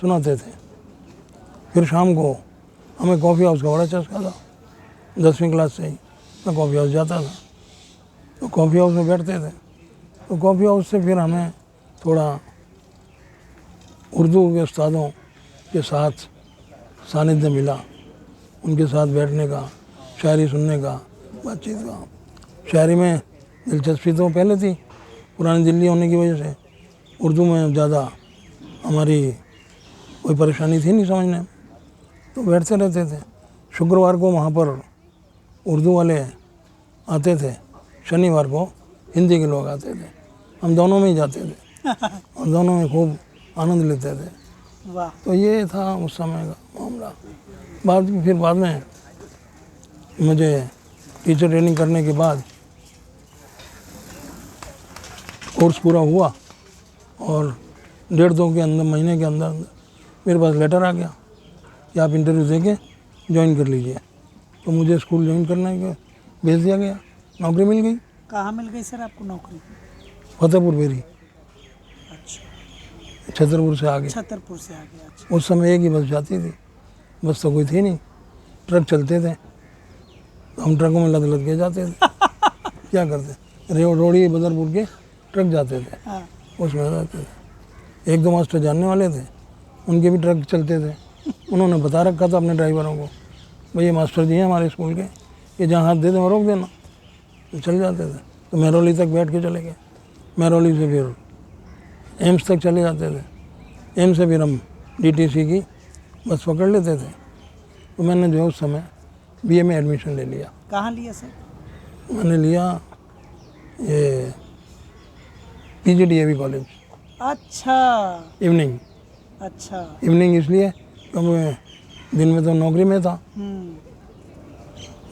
Speaker 2: सुनाते थे। फिर शाम को हमें कॉफ़ी हाउस का बड़ा चस्का था, 10वीं क्लास से ही मैं कॉफ़ी हाउस जाता था। तो कॉफ़ी हाउस में बैठते थे, तो कॉफ़ी हाउस से फिर हमें थोड़ा उर्दू के उस्तादों के साथ सानिध्य मिला, उनके साथ बैठने का, शायरी सुनने का, बातचीत का। शायरी में दिलचस्पी तो पहले थी, पुरानी दिल्ली होने की वजह से उर्दू में ज़्यादा हमारी कोई परेशानी थी नहीं समझने में, तो बैठते रहते थे। शुक्रवार को वहाँ पर उर्दू वाले आते थे, शनिवार को हिंदी के लोग आते थे, हम दोनों में ही जाते थे और दोनों में खूब आनंद लेते थे।
Speaker 1: वाह।
Speaker 2: तो ये था उस समय का मामला। फिर बाद में मुझे टीचर ट्रेनिंग करने के बाद कोर्स पूरा हुआ और 1.5-2 के अंदर महीने के अंदर मेरे पास लेटर आ गया कि आप इंटरव्यू दे के ज्वाइन कर लीजिए। तो मुझे स्कूल ज्वाइन करने के भेज दिया गया, नौकरी मिल गई।
Speaker 1: कहाँ मिल गई सर आपको नौकरी?
Speaker 2: फतेहपुर बेरी,
Speaker 1: अच्छा,
Speaker 2: छतरपुर से आगे।
Speaker 1: छतरपुर से आ गया। अच्छा।
Speaker 2: उस समय एक ही बस जाती थी, बस तो कोई थी नहीं, ट्रक चलते थे तो हम ट्रकों में लद लद के जाते थे। क्या करते, रोड़ी बदरपुर के ट्रक जाते थे,
Speaker 1: हाँ।
Speaker 2: उसमें जाते थे। 1-2 मास्टर जानने वाले थे, उनके भी ट्रक चलते थे। उन्होंने बता रखा था अपने ड्राइवरों को, भाई ये मास्टर जी हैं हमारे स्कूल के, ये जहाँ हाथ दे दें रोक देना, तो चल जाते थे। तो महरौली तक बैठ के चले गए, महरौली से फिर एम्स तक चले जाते थे, एम्स से फिर हम DTC की बस पकड़ लेते थे। तो मैंने जो उस समय BA में एडमिशन ले लिया।
Speaker 1: कहाँ लिया सर?
Speaker 2: मैंने लिया ये PGDAV कॉलेज।
Speaker 1: अच्छा।
Speaker 2: इवनिंग इसलिए तो मैं दिन में तो नौकरी में था,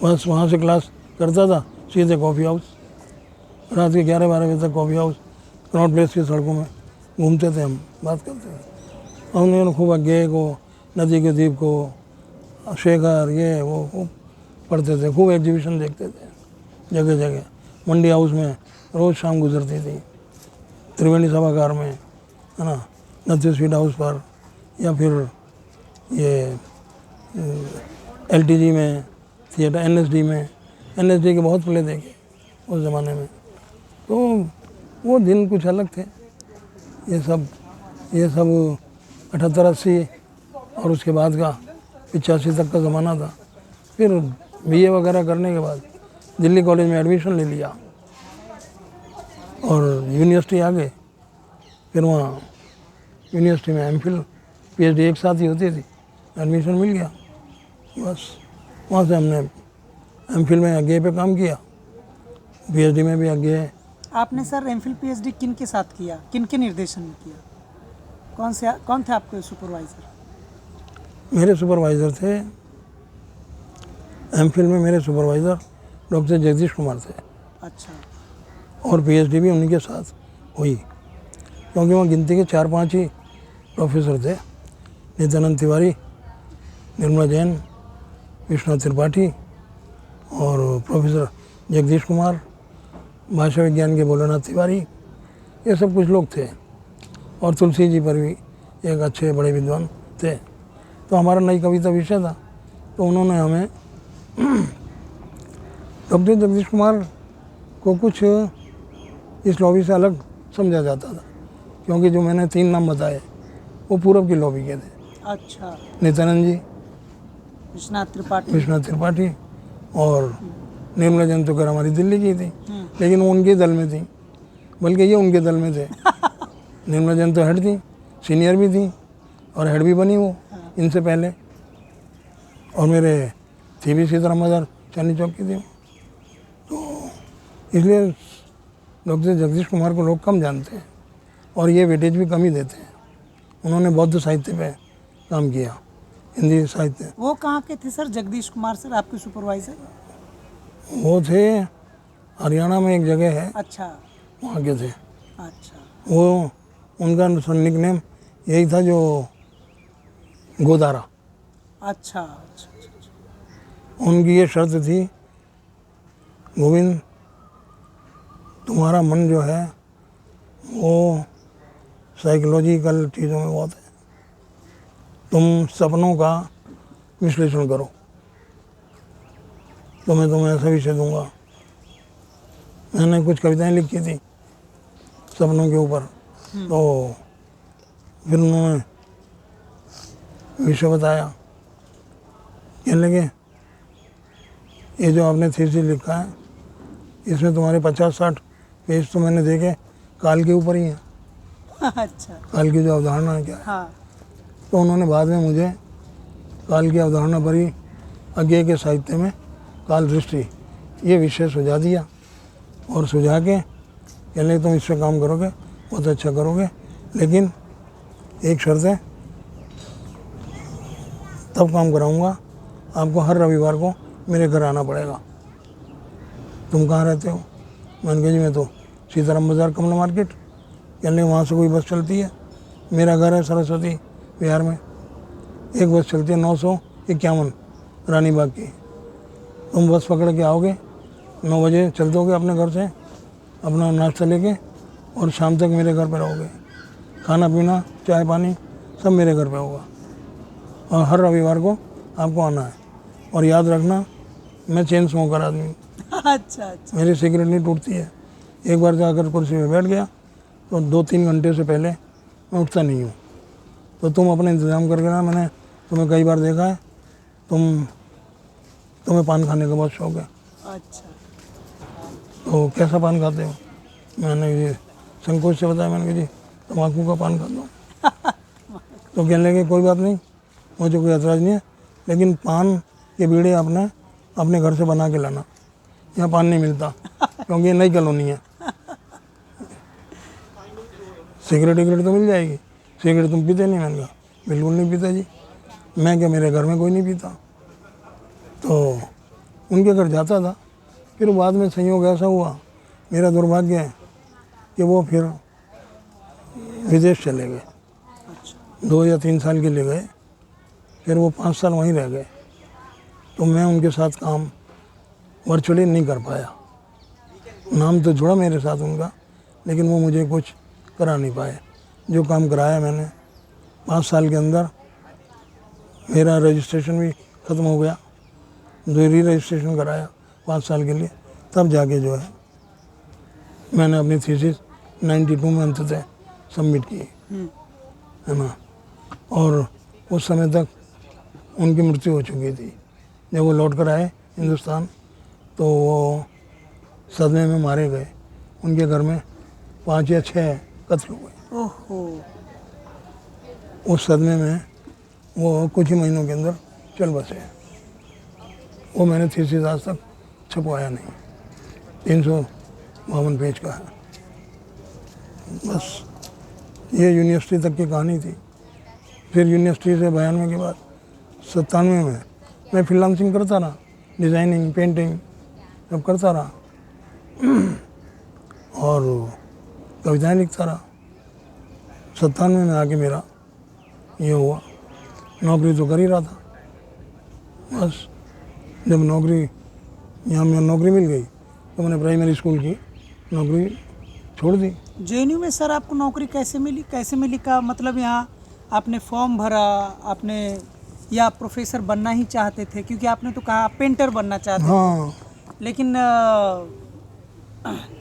Speaker 2: बस वहाँ से क्लास करता था, सीधे कॉफ़ी हाउस, रात के 11-12 बजे तक कॉफ़ी हाउस कनॉट प्लेस की सड़कों में घूमते थे, हम बात करते थे। और उन्होंने खूब अज्ञे को, नदी के द्वीप को, शेखर, ये वो खूब पढ़ते थे, खूब एग्जीबिशन देखते थे जगह जगह। मंडी हाउस में रोज़ शाम गुजरती थी, त्रिवेणी सभागार में, है ना, नत्य स्वीट हाउस पर, या फिर ये LTG में थिएटर, NSD के बहुत प्ले देखे उस ज़माने में। तो वो दिन कुछ अलग थे। ये सब 78-80 और उसके बाद का 85 तक का ज़माना था। फिर BA वगैरह करने के बाद दिल्ली कॉलेज में एडमिशन ले लिया और यूनिवर्सिटी आ गए। फिर वहाँ यूनिवर्सिटी में MPhil PhD एक साथ ही होती थी, एडमिशन मिल गया। बस वहाँ से हमने MPhil में आगे पे काम किया, PhD में भी आगे।
Speaker 1: आपने सर MPhil PhD किन के साथ किया, किन के निर्देशन में किया? कौन थे आपके सुपरवाइज़र?
Speaker 2: मेरे सुपरवाइज़र थे MPhil में, मेरे सुपरवाइज़र डॉक्टर जगदीश कुमार थे।
Speaker 1: अच्छा।
Speaker 2: और PhD भी उन्हीं के साथ हुई, क्योंकि वहाँ गिनती के 4-5 ही प्रोफेसर थे, नित्यानंद तिवारी, निर्मला जैन, विश्वनाथ त्रिपाठी और प्रोफेसर जगदीश कुमार, भाषा विज्ञान के भोलानाथ तिवारी, ये सब कुछ लोग थे। और तुलसी जी पर भी एक अच्छे बड़े विद्वान थे। तो हमारा नई कविता विषय था, तो उन्होंने हमें डॉक्टर जगदीश कुमार को कुछ इस लॉबी से अलग समझा जाता था, क्योंकि जो मैंने 3 नाम बताए वो पूरब की लॉबी के थे।
Speaker 1: अच्छा।
Speaker 2: नित्यानंद जी,
Speaker 1: विश्वनाथ
Speaker 2: त्रिपाठी और निर्मला जैन तो हमारी दिल्ली की थी, लेकिन वो उनके दल में थी, बल्कि ये उनके दल में थे। निर्मला जैन तो हेड थी, सीनियर भी थी और हेड भी बनी वो इनसे पहले। और मेरे थी भी सीताराम चांदनी चौक की थी। तो इसलिए डॉक्टर जगदीश कुमार को लोग कम जानते हैं और ये वेटेज भी कम ही देते हैं। उन्होंने बौद्ध साहित्य पे काम किया, हिंदी साहित्य।
Speaker 1: वो कहाँ के थे सर जगदीश कुमार सर, आपके सुपरवाइज़र?
Speaker 2: वो थे हरियाणा में एक जगह है,
Speaker 1: अच्छा,
Speaker 2: वहाँ के थे।
Speaker 1: अच्छा।
Speaker 2: वो उनका निक नेम यही था, जो गोदारा।
Speaker 1: अच्छा।
Speaker 2: उनकी ये शर्त थी, गोविंद तुम्हारा मन जो है वो साइकोलॉजिकल चीज़ों में बहुत है, तुम सपनों का विश्लेषण करो, तो मैं तुम्हें ऐसा विषय दूंगा। मैंने कुछ कविताएं लिखी थी सपनों के ऊपर, तो फिर उन्होंने विषय बताया, कहने लगे ये जो आपने थीसिस लिखा है इसमें तुम्हारे 50-60 पेज तो मैंने देखे काल के ऊपर ही हैं।
Speaker 1: अच्छा।
Speaker 2: काल की जो अवधारणा है क्या है।
Speaker 1: हाँ।
Speaker 2: तो उन्होंने बाद में मुझे काल की अवधारणा पर ही अज्ञेय के साहित्य में काल दृष्टि ये विषय सुझा दिया और सुझा के कह लगे तुम इस पर काम करोगे बहुत अच्छा करोगे, लेकिन एक शर्त है, तब काम कराऊंगा, आपको हर रविवार को मेरे घर आना पड़ेगा। तुम कहाँ रहते हो? मैंने कहा जी मैं तो सीताराम बाज़ार कमला मार्केट। कह लगे वहाँ से कोई बस चलती है? मेरा घर है सरस्वती विहार में, एक बस चलती है 951 रानी बाग की। तुम बस पकड़ के आओगे, 9 बजे चल दोगे अपने घर से, अपना नाश्ता लेके, और शाम तक मेरे घर पे रहोगे। खाना पीना चाय पानी सब मेरे घर पे होगा, और हर रविवार को आपको आना है। और याद रखना, मैं चेन स्मोकर आदमी हूँ,
Speaker 1: अच्छा अच्छा।
Speaker 2: मेरी सिगरेट नहीं टूटती है। एक बार जाकर कुर्सी पे बैठ गया तो 2-3 घंटे से पहले मैं उठता नहीं हूँ। तो तुम अपना इंतज़ाम करके ना, मैंने तुम्हें कई बार देखा है, तुम्हें पान खाने का बहुत शौक है।
Speaker 1: अच्छा।
Speaker 2: तो कैसा पान खाते हो? मैंने ये संकोच से बताया, मैंने कहा जी तम्बाकू का पान खाता हूँ। तो कहने लगे कोई बात नहीं, मुझे कोई एतराज़ नहीं है, लेकिन पान के बीड़े आपने अपने घर से बना के लाना, यहाँ पान नहीं मिलता क्योंकि ये नई कॉलोनी है। सिगरेट विगरेट तो मिल जाएगी, सिगरेट तुम पीते नहीं? मैंने कहा बिल्कुल नहीं पीता जी, मैं क्या, मेरे घर में कोई नहीं पीता। तो उनके घर जाता था, फिर बाद में संयोग ऐसा हुआ, मेरा दुर्भाग्य है कि वो फिर विदेश चले गए, 2 या 3 साल के लिए गए, फिर वो 5 साल वहीं रह गए। तो मैं उनके साथ काम वर्चुअली नहीं कर पाया। नाम तो जुड़ा मेरे साथ उनका, लेकिन वो मुझे कुछ करा नहीं पाए। जो काम कराया मैंने 5 साल के अंदर, मेरा रजिस्ट्रेशन भी ख़त्म हो गया, जो री रजिस्ट्रेशन कराया 5 साल के लिए, तब जाके जो है मैंने अपनी थीसिस 92 में अंततः सबमिट की, है ना। और उस समय तक उनकी मृत्यु हो चुकी थी। जब वो लौट कर आए हिंदुस्तान तो वो सदमे में मारे गए। उनके घर में 5 या 6 कत्ल हुए।
Speaker 1: ओहो।
Speaker 2: उस सदमे में वो कुछ ही महीनों के अंदर चल बसे। वो मैंने थीसिस आज तक छपवाया नहीं, 352 पेज का है। बस ये यूनिवर्सिटी तक की कहानी थी। फिर यूनिवर्सिटी से 92 के बाद 97 में मैं फ्रीलांसिंग करता रहा, डिज़ाइनिंग पेंटिंग सब करता रहा और कविताएं लिखता रहा। 97 में आके मेरा ये हुआ, नौकरी तो कर ही रहा था। बस जब नौकरी यहाँ में नौकरी मिल गई तो मैंने प्राइमरी स्कूल की नौकरी छोड़ दी।
Speaker 1: जेएनयू में सर आपको नौकरी कैसे मिली? कैसे मिली का मतलब यहाँ आपने फॉर्म भरा, आपने या प्रोफेसर बनना ही चाहते थे? क्योंकि आपने तो कहा पेंटर बनना चाहते
Speaker 2: हाँ,
Speaker 1: थे, लेकिन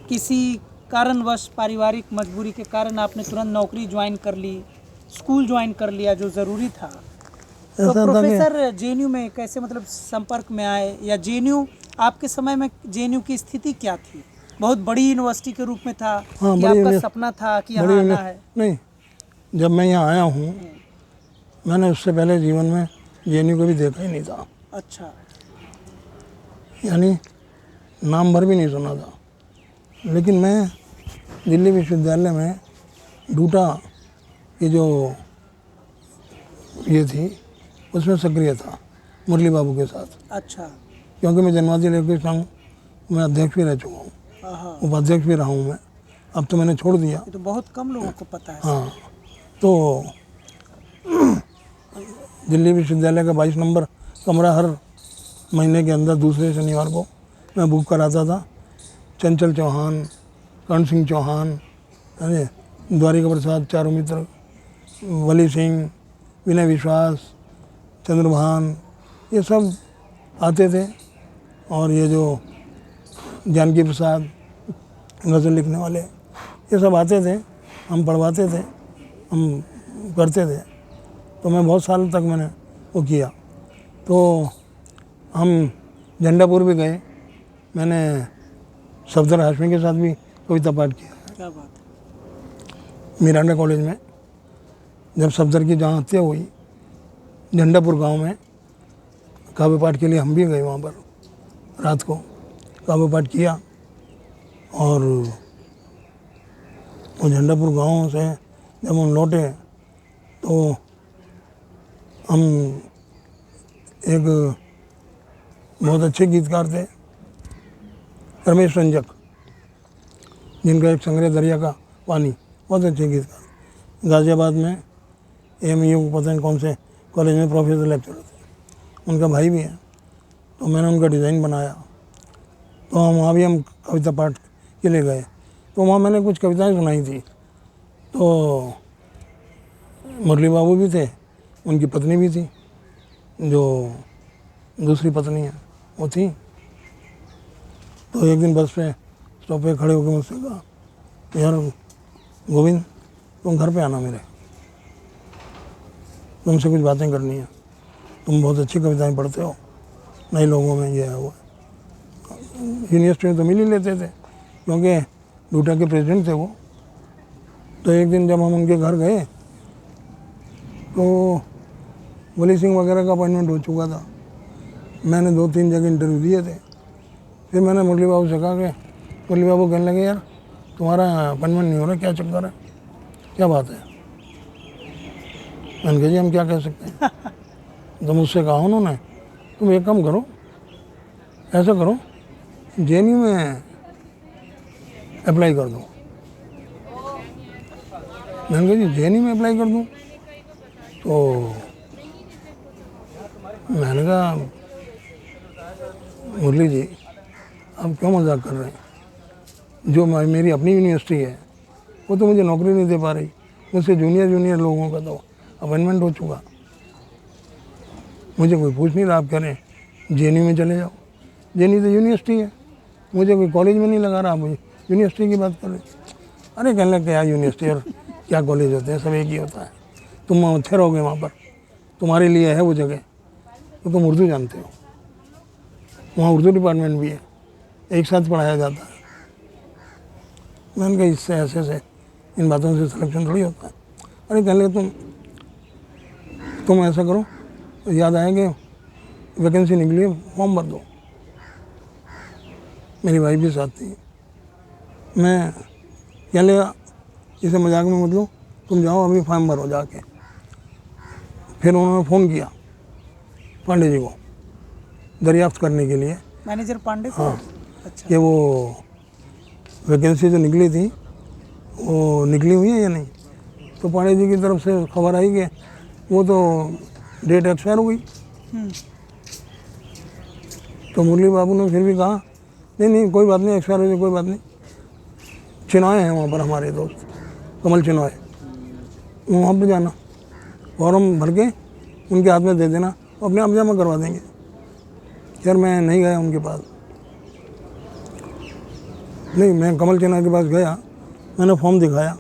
Speaker 1: किसी कारणवश पारिवारिक मजबूरी के कारण आपने तुरंत नौकरी ज्वाइन कर ली, स्कूल ज्वाइन कर लिया जो ज़रूरी था। तो
Speaker 2: ऐसा था कि
Speaker 1: प्रोफेसर जेएनयू में कैसे मतलब संपर्क में आए, या जेएनयू आपके समय में जेएनयू की स्थिति क्या थी? बहुत बड़ी यूनिवर्सिटी के रूप में था
Speaker 2: हाँ,
Speaker 1: कि
Speaker 2: बड़ी
Speaker 1: आपका सपना था कि यहाँ आना है?
Speaker 2: नहीं, जब मैं यहाँ आया हूँ मैंने उससे पहले जीवन में जेएनयू को भी देखा ही नहीं था।
Speaker 1: अच्छा।
Speaker 2: यानी नाम भर भी नहीं सुना था। लेकिन मैं दिल्ली विश्वविद्यालय में डूटा की जो ये थी उसमें सक्रिय था मुरली बाबू के साथ।
Speaker 1: अच्छा।
Speaker 2: क्योंकि मैं जनवादी लेखक संघ में अध्यक्ष भी रह चुका हूँ,
Speaker 1: हाँ,
Speaker 2: उपाध्यक्ष भी रहा हूँ मैं। अब तो मैंने छोड़ दिया।
Speaker 1: ये तो बहुत कम लोगों को पता है।
Speaker 2: हाँ, तो दिल्ली विश्वविद्यालय का 22 नंबर कमरा हर महीने के अंदर दूसरे शनिवार को मैं बुक कराता था। चंचल चौहान, कर्ण सिंह चौहान, द्वारिका प्रसाद चारुमित्र, वली सिंह, विनय विश्वास, चंद्रभान, ये सब आते थे। और ये जो जानकी प्रसाद गज़ल लिखने वाले, ये सब आते थे, हम पढ़वाते थे, हम करते थे। तो मैं बहुत साल तक मैंने वो किया। तो हम झंडापुर भी गए, मैंने सफदर हाशमी के साथ भी कविता पाठ किया।
Speaker 1: क्या बात है।
Speaker 2: मिरांडा कॉलेज में जब सफदर की जहाँ हत्या हुई झंडापुर गांव में, काव्य पाठ के लिए हम भी गए वहाँ पर रात को। काव्य पाठ किया। और वो झंडापुर गांव से जब हम लौटे तो हम एक बहुत अच्छे गीतकार थे रमेश रंजक, जिनका एक संग्रह दरिया का पानी, बहुत अच्छे गीतकार, गाज़ियाबाद में AMU पता नहीं कौन से कॉलेज में प्रोफेसर लेक्चरर थे, उनका भाई भी है। तो मैंने उनका डिज़ाइन बनाया। तो वहाँ भी हम कविता पाठ के लिए गए, तो वहाँ मैंने कुछ कविताएं सुनाई थी। तो मुरली बाबू भी थे, उनकी पत्नी भी थी, जो दूसरी पत्नी है वो थी। तो एक दिन बस पे स्टॉप पे खड़े होकर मुझसे कहा, यार गोविंद तुम घर पे आना मेरे, तुमसे कुछ बातें करनी है, तुम बहुत अच्छी कविताएं पढ़ते हो, नए लोगों में ये है वो। यूनिवर्सिटी में तो मिल ही लेते थे क्योंकि डूटा के प्रेसिडेंट थे वो। तो एक दिन जब हम उनके घर गए तो वली सिंह वगैरह का अपॉइंटमेंट हो चुका था। मैंने 2-3 जगह इंटरव्यू दिए थे। फिर मैंने मुरली बाबू से कहा कि मुरली बाबू कहने लगे, यार तुम्हारा अपॉइंटमेंट नहीं हो रहा, क्या चक्कर है, क्या बात है। मैंने कहा जी हम क्या कह सकते हैं। तो मुझसे कहा उन्होंने, तुम एक काम करो, ऐसा करो JNU में अप्लाई कर दो। मैंने कहा जी JNU में अप्लाई कर दूँ। तो मैंने कहा मुरली जी आप क्यों मजाक कर रहे हैं, जो मेरी अपनी यूनिवर्सिटी है वो तो मुझे नौकरी नहीं दे पा रही, मुझसे जूनियर लोगों का तो अपॉइंटमेंट हो चुका, मुझे कोई पूछ नहीं रहा, आप कह रहे हैं JNU में चले जाओ। JNU तो यूनिवर्सिटी है, मुझे कोई कॉलेज में नहीं लगा रहा, आप मुझे यूनिवर्सिटी की बात कर रहे। अरे कहने लगे क्या यूनिवर्सिटी और क्या कॉलेज होते हैं, सब एक ही होता है, तुम अच्छे रहोगे वहाँ पर, तुम्हारे लिए है वो जगह, तो तुम उर्दू जानते हो, वहाँ उर्दू डिपार्टमेंट भी है, एक साथ पढ़ाया जाता है। मैंने कहा इससे ऐसे इन बातों से सिलेक्शन थोड़ी होता है। अरे कहने लगे तुम ऐसा करो, याद आया कि वैकेंसी निकली है, फॉर्म भर दो। मेरी वाइफ भी साथ थी। मैं क्या लगा इसे मजाक में मत लो, तुम जाओ अभी फॉर्म भरो जाके। फिर उन्होंने फ़ोन किया पांडे जी को दरियाफ्त करने के लिए,
Speaker 1: मैनेजर पांडे को?
Speaker 2: हाँ,
Speaker 1: अच्छा।
Speaker 2: कि वो वैकेंसी जो निकली थी वो निकली हुई है या नहीं। तो पांडे जी की तरफ से खबर आई कि वो तो डेट एक्सपायर हो गई। तो मुरली बाबू ने फिर भी कहा नहीं कोई बात नहीं, एक्सपायर हो जाए कोई बात नहीं। चिनॉय हैं वहाँ पर हमारे दोस्त, कमल चिनॉय, वहाँ पर जाना, फॉर्म भर के उनके हाथ में दे देना, अपने आप जमा करवा देंगे। यार मैं नहीं गया उनके पास, नहीं मैं कमल चिनॉय के पास गया, मैंने फॉर्म दिखाया,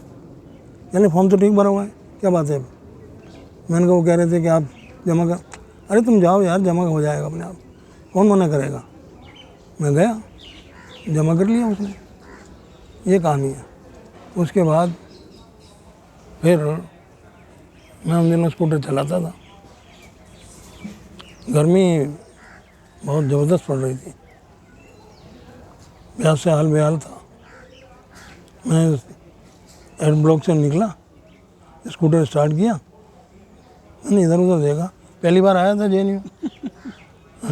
Speaker 2: यानी फॉर्म तो ठीक भरा हुआ है, क्या बात है। मैंने कहा वो कह रहे थे कि आप जमा कर, अरे तुम जाओ यार जमा हो जाएगा अपने आप, कौन मना करेगा। मैं गया, जमा कर लिया उसने, ये कहानी है। उसके बाद फिर मैं उन दिनों स्कूटर चलाता था, गर्मी बहुत ज़बरदस्त पड़ रही थी, प्यास से हाल बेहाल था। मैं एड ब्लॉक से निकला, स्कूटर स्टार्ट किया, मैंने इधर उधर देखा, पहली बार आया था JNU,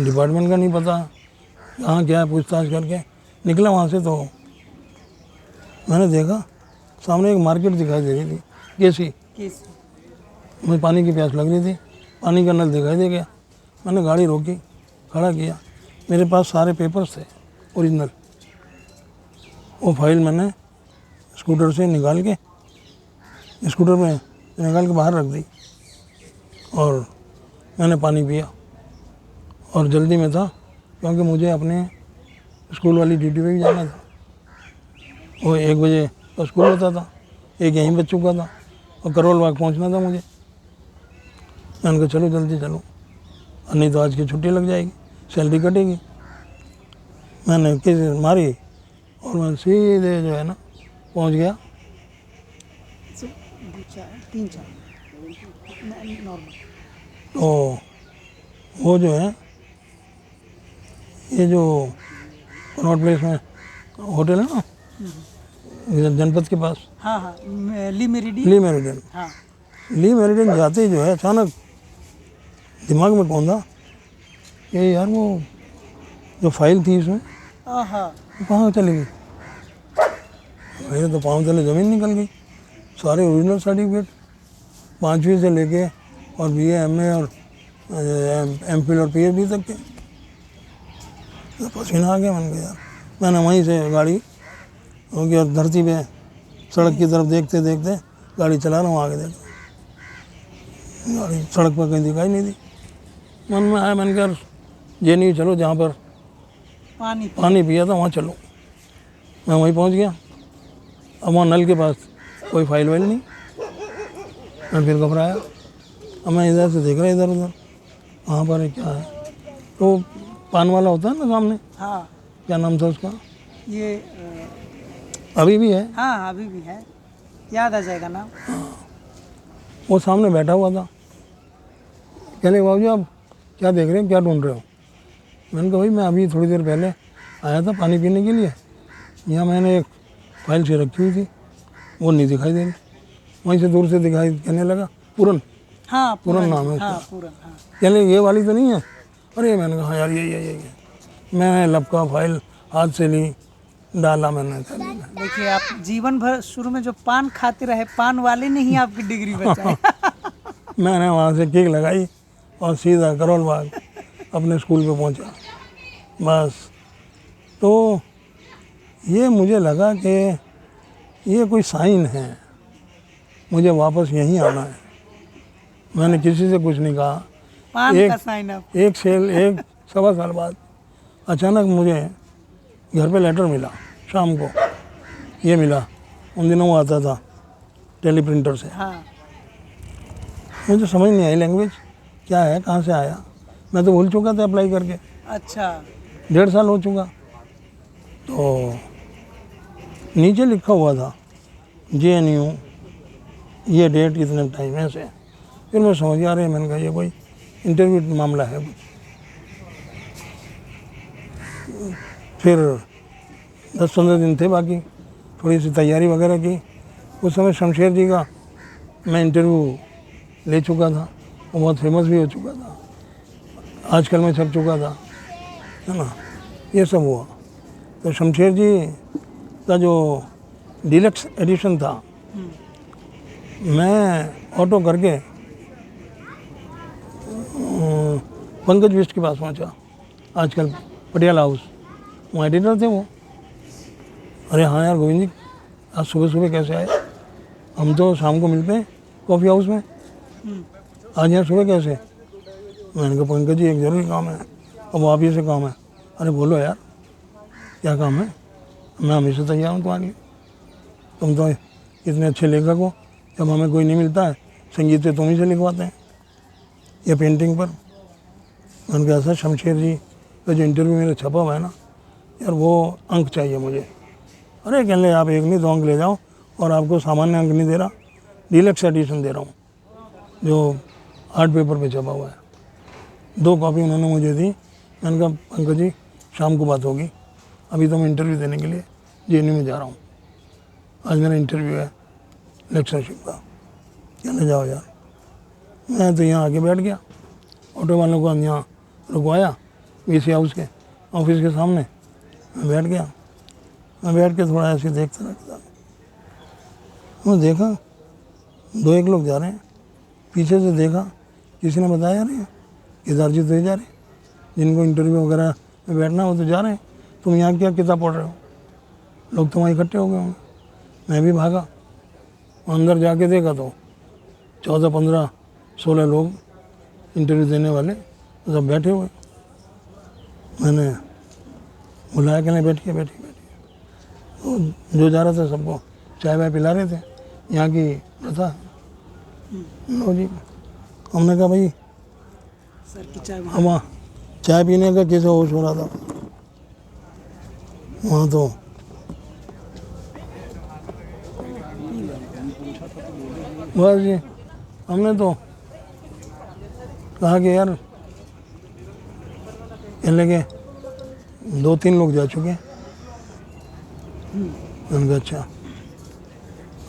Speaker 2: डिपार्टमेंट का नहीं पता कहाँ क्या है, पूछताछ करके निकला वहाँ से। तो मैंने देखा सामने एक मार्केट दिखाई दे रही थी, केसी, मुझे पानी की प्यास लग रही थी, पानी का नल दिखाई दे गया, मैंने गाड़ी रोकी, खड़ा किया, मेरे पास सारे पेपर्स थे ओरिजिनल, वो फाइल मैंने स्कूटर से निकाल के स्कूटर में निकाल के बाहर रख दी और मैंने पानी पिया। और जल्दी में था क्योंकि मुझे अपने स्कूल वाली ड्यूटी पे भी जाना था, वो 1 बजे का स्कूल होता था, एक यहीं बच चुका था और करोल बाग पहुंचना था मुझे। मैंने कहा चलो जल्दी चलो, नहीं तो आज की छुट्टी लग जाएगी, सैलरी कटेगी। मैंने किसी मारी और मैं सीधे जो है ना पहुंच गया
Speaker 1: 3-4 नॉर्मल।
Speaker 2: तो वो जो है ये जो कनॉट प्लेस में होटल है ना, इधर जनपद के पास,
Speaker 1: हाँ हाँ, ली मेरिडियन।
Speaker 2: ली मेरिडियन।
Speaker 1: हाँ
Speaker 2: ली मेरिडियन जाते ही जो है अचानक दिमाग में कौंधा ये यार वो जो फाइल थी इसमें
Speaker 1: हाँ,
Speaker 2: वो कहाँ चली गई। मेरे तो पाँव तले ज़मीन निकल गई। सारे ओरिजिनल सर्टिफिकेट 5वीं से लेके और BA MA और MPhil और PhD तक के। तो पसीना आ गया मन के यार। मैंने वहीं से गाड़ी हो गया धरती पे सड़क की तरफ देखते देखते गाड़ी चला रहा हूँ, आगे देख गाड़ी सड़क पर कहीं दिखाई नहीं दी। मन में आया, मैंने कहा JNU चलो, जहाँ पर पानी पिया था वहाँ चलो। मैं वहीं पहुँच गया। अब वहाँ नल के पास कोई फाइल वाइल नहीं। मैं फिर घबराया। अब मैं इधर से देख रहा इधर उधर वहाँ पर है, क्या है। तो पान वाला होता है ना सामने,
Speaker 1: हाँ,
Speaker 2: क्या नाम था उसका,
Speaker 1: ये
Speaker 2: अभी भी है,
Speaker 1: हाँ अभी भी है, याद आ जाएगा नाम।
Speaker 2: वो सामने बैठा हुआ था। कहले बाबू आप क्या देख रहे हो, क्या ढूंढ रहे हो। मैंने कहा भाई मैं अभी थोड़ी देर पहले आया था पानी पीने के लिए, यहाँ मैंने एक फाइल से रखी हुई थी, वो नहीं दिखाई दे रही। वहीं से दूर से दिखाई कहने लगा पूरन,
Speaker 1: हाँ
Speaker 2: पूरन नाम है
Speaker 1: हाँ
Speaker 2: उसका।
Speaker 1: पूरन, हाँ।
Speaker 2: कहले ये वाली तो नहीं है। अरे मैंने कहा हाँ यार ये मैं लपका फाइल हाथ से ली, डाला मैंने।
Speaker 1: देखिए आप जीवन भर शुरू में जो पान खाते रहे, पान वाले ने ही आपकी डिग्री बचाई।
Speaker 2: मैंने वहाँ से किक लगाई और सीधा करोल बाग अपने स्कूल पे पहुँचा। बस तो ये मुझे लगा कि ये कोई साइन है, मुझे वापस यहीं आना है। मैंने किसी से कुछ नहीं कहा।
Speaker 1: पान का साइन आप।
Speaker 2: एक 1.25 साल बाद अचानक मुझे घर पे लेटर मिला शाम को। ये मिला, उन दिनों वो आता था टेलीप्रिंटर से।
Speaker 1: हाँ
Speaker 2: मुझे समझ नहीं आई लैंग्वेज क्या है, कहाँ से आया। मैं तो भूल चुका था अप्लाई करके,
Speaker 1: अच्छा,
Speaker 2: 1.5 साल हो चुका। तो नीचे लिखा हुआ था JNU, ये डेट इतने टाइम है से। फिर मैं समझ आ रही, मैंने कहा ये कोई इंटरव्यू मामला है। फिर 10-15 दिन थे बाकी, थोड़ी सी तैयारी वगैरह की। उस समय शमशेर जी का मैं इंटरव्यू ले चुका था, वो बहुत फेमस भी हो चुका था, आजकल में छप चुका था, है ना। ये सब हुआ तो शमशेर जी का जो डीलक्स एडिशन था, मैं ऑटो करके पंकज बिष्ट के पास पहुंचा, आजकल पटियाला हाउस, वहाँ एडिटर थे वो। अरे हाँ यार गोविंद जी, आज सुबह सुबह कैसे आए, हम तो शाम को मिलते हैं कॉफ़ी हाउस में, आज यहाँ सुबह कैसे। मैंने कहा पंकज जी एक ज़रूरी काम है, अब आप ही से काम है। अरे बोलो यार क्या काम है, मैं हमेशा तैयार हूँ तुम्हारे लिए। तुम तो इतने अच्छे लेखक हो, जब हमें कोई नहीं मिलता है संगीत से तुम ही से लिखवाते हैं या पेंटिंग पर। मैंने कहा सर शमशेर जी का जो इंटरव्यू मेरा छपा हुआ है ना यार, वो अंक चाहिए मुझे। अरे कहने आप 1 नहीं 2 अंक ले जाओ, और आपको सामान्य अंक नहीं दे रहा, डीलक्स एडिशन दे रहा हूँ जो आर्ट पेपर पे छपा हुआ है। 2 कॉपी उन्होंने मुझे दी। मैंने कहा पंकज जी शाम को बात होगी, अभी तो मैं इंटरव्यू देने के लिए JNU में जा रहा हूँ, आज मेरा इंटरव्यू है लेक्चरशिप का। कहने जाओ यार। मैं तो यहाँ आके बैठ गया, ऑटो वालों को यहाँ रुकवाया VC हाउस के ऑफिस के सामने। मैं बैठ गया, मैं बैठ के थोड़ा ऐसे देखता रहता। मैं देखा 2-1 लोग जा रहे हैं, पीछे से देखा किसी ने बताया यार ये केदार जी तो ही जा रहे हैं, जिनको इंटरव्यू वगैरह में बैठना वो तो जा रहे हैं, तुम यहाँ क्या किताब पढ़ रहे हो। लोग तो वहाँ इकट्ठे हो गए होंगे। मैं भी भागा, अंदर जाके देखा तो 14, 15, 16 लोग इंटरव्यू देने वाले सब बैठे हुए। मैंने बुलाया कि नहीं बैठिए बैठिए बैठिए। तो जो जा रहा था सबको चाय वाय पिला रहे थे, यहाँ की प्रथा। लो जी, हमने कहा भाई
Speaker 1: सर की चाय
Speaker 2: वहाँ चाय पीने का कैसे होश हो रहा था वहाँ। तो बस जी हमने तो कहा कि यार कहने लगे 2-3 लोग जा चुके हैं, मैंने कहा अच्छा।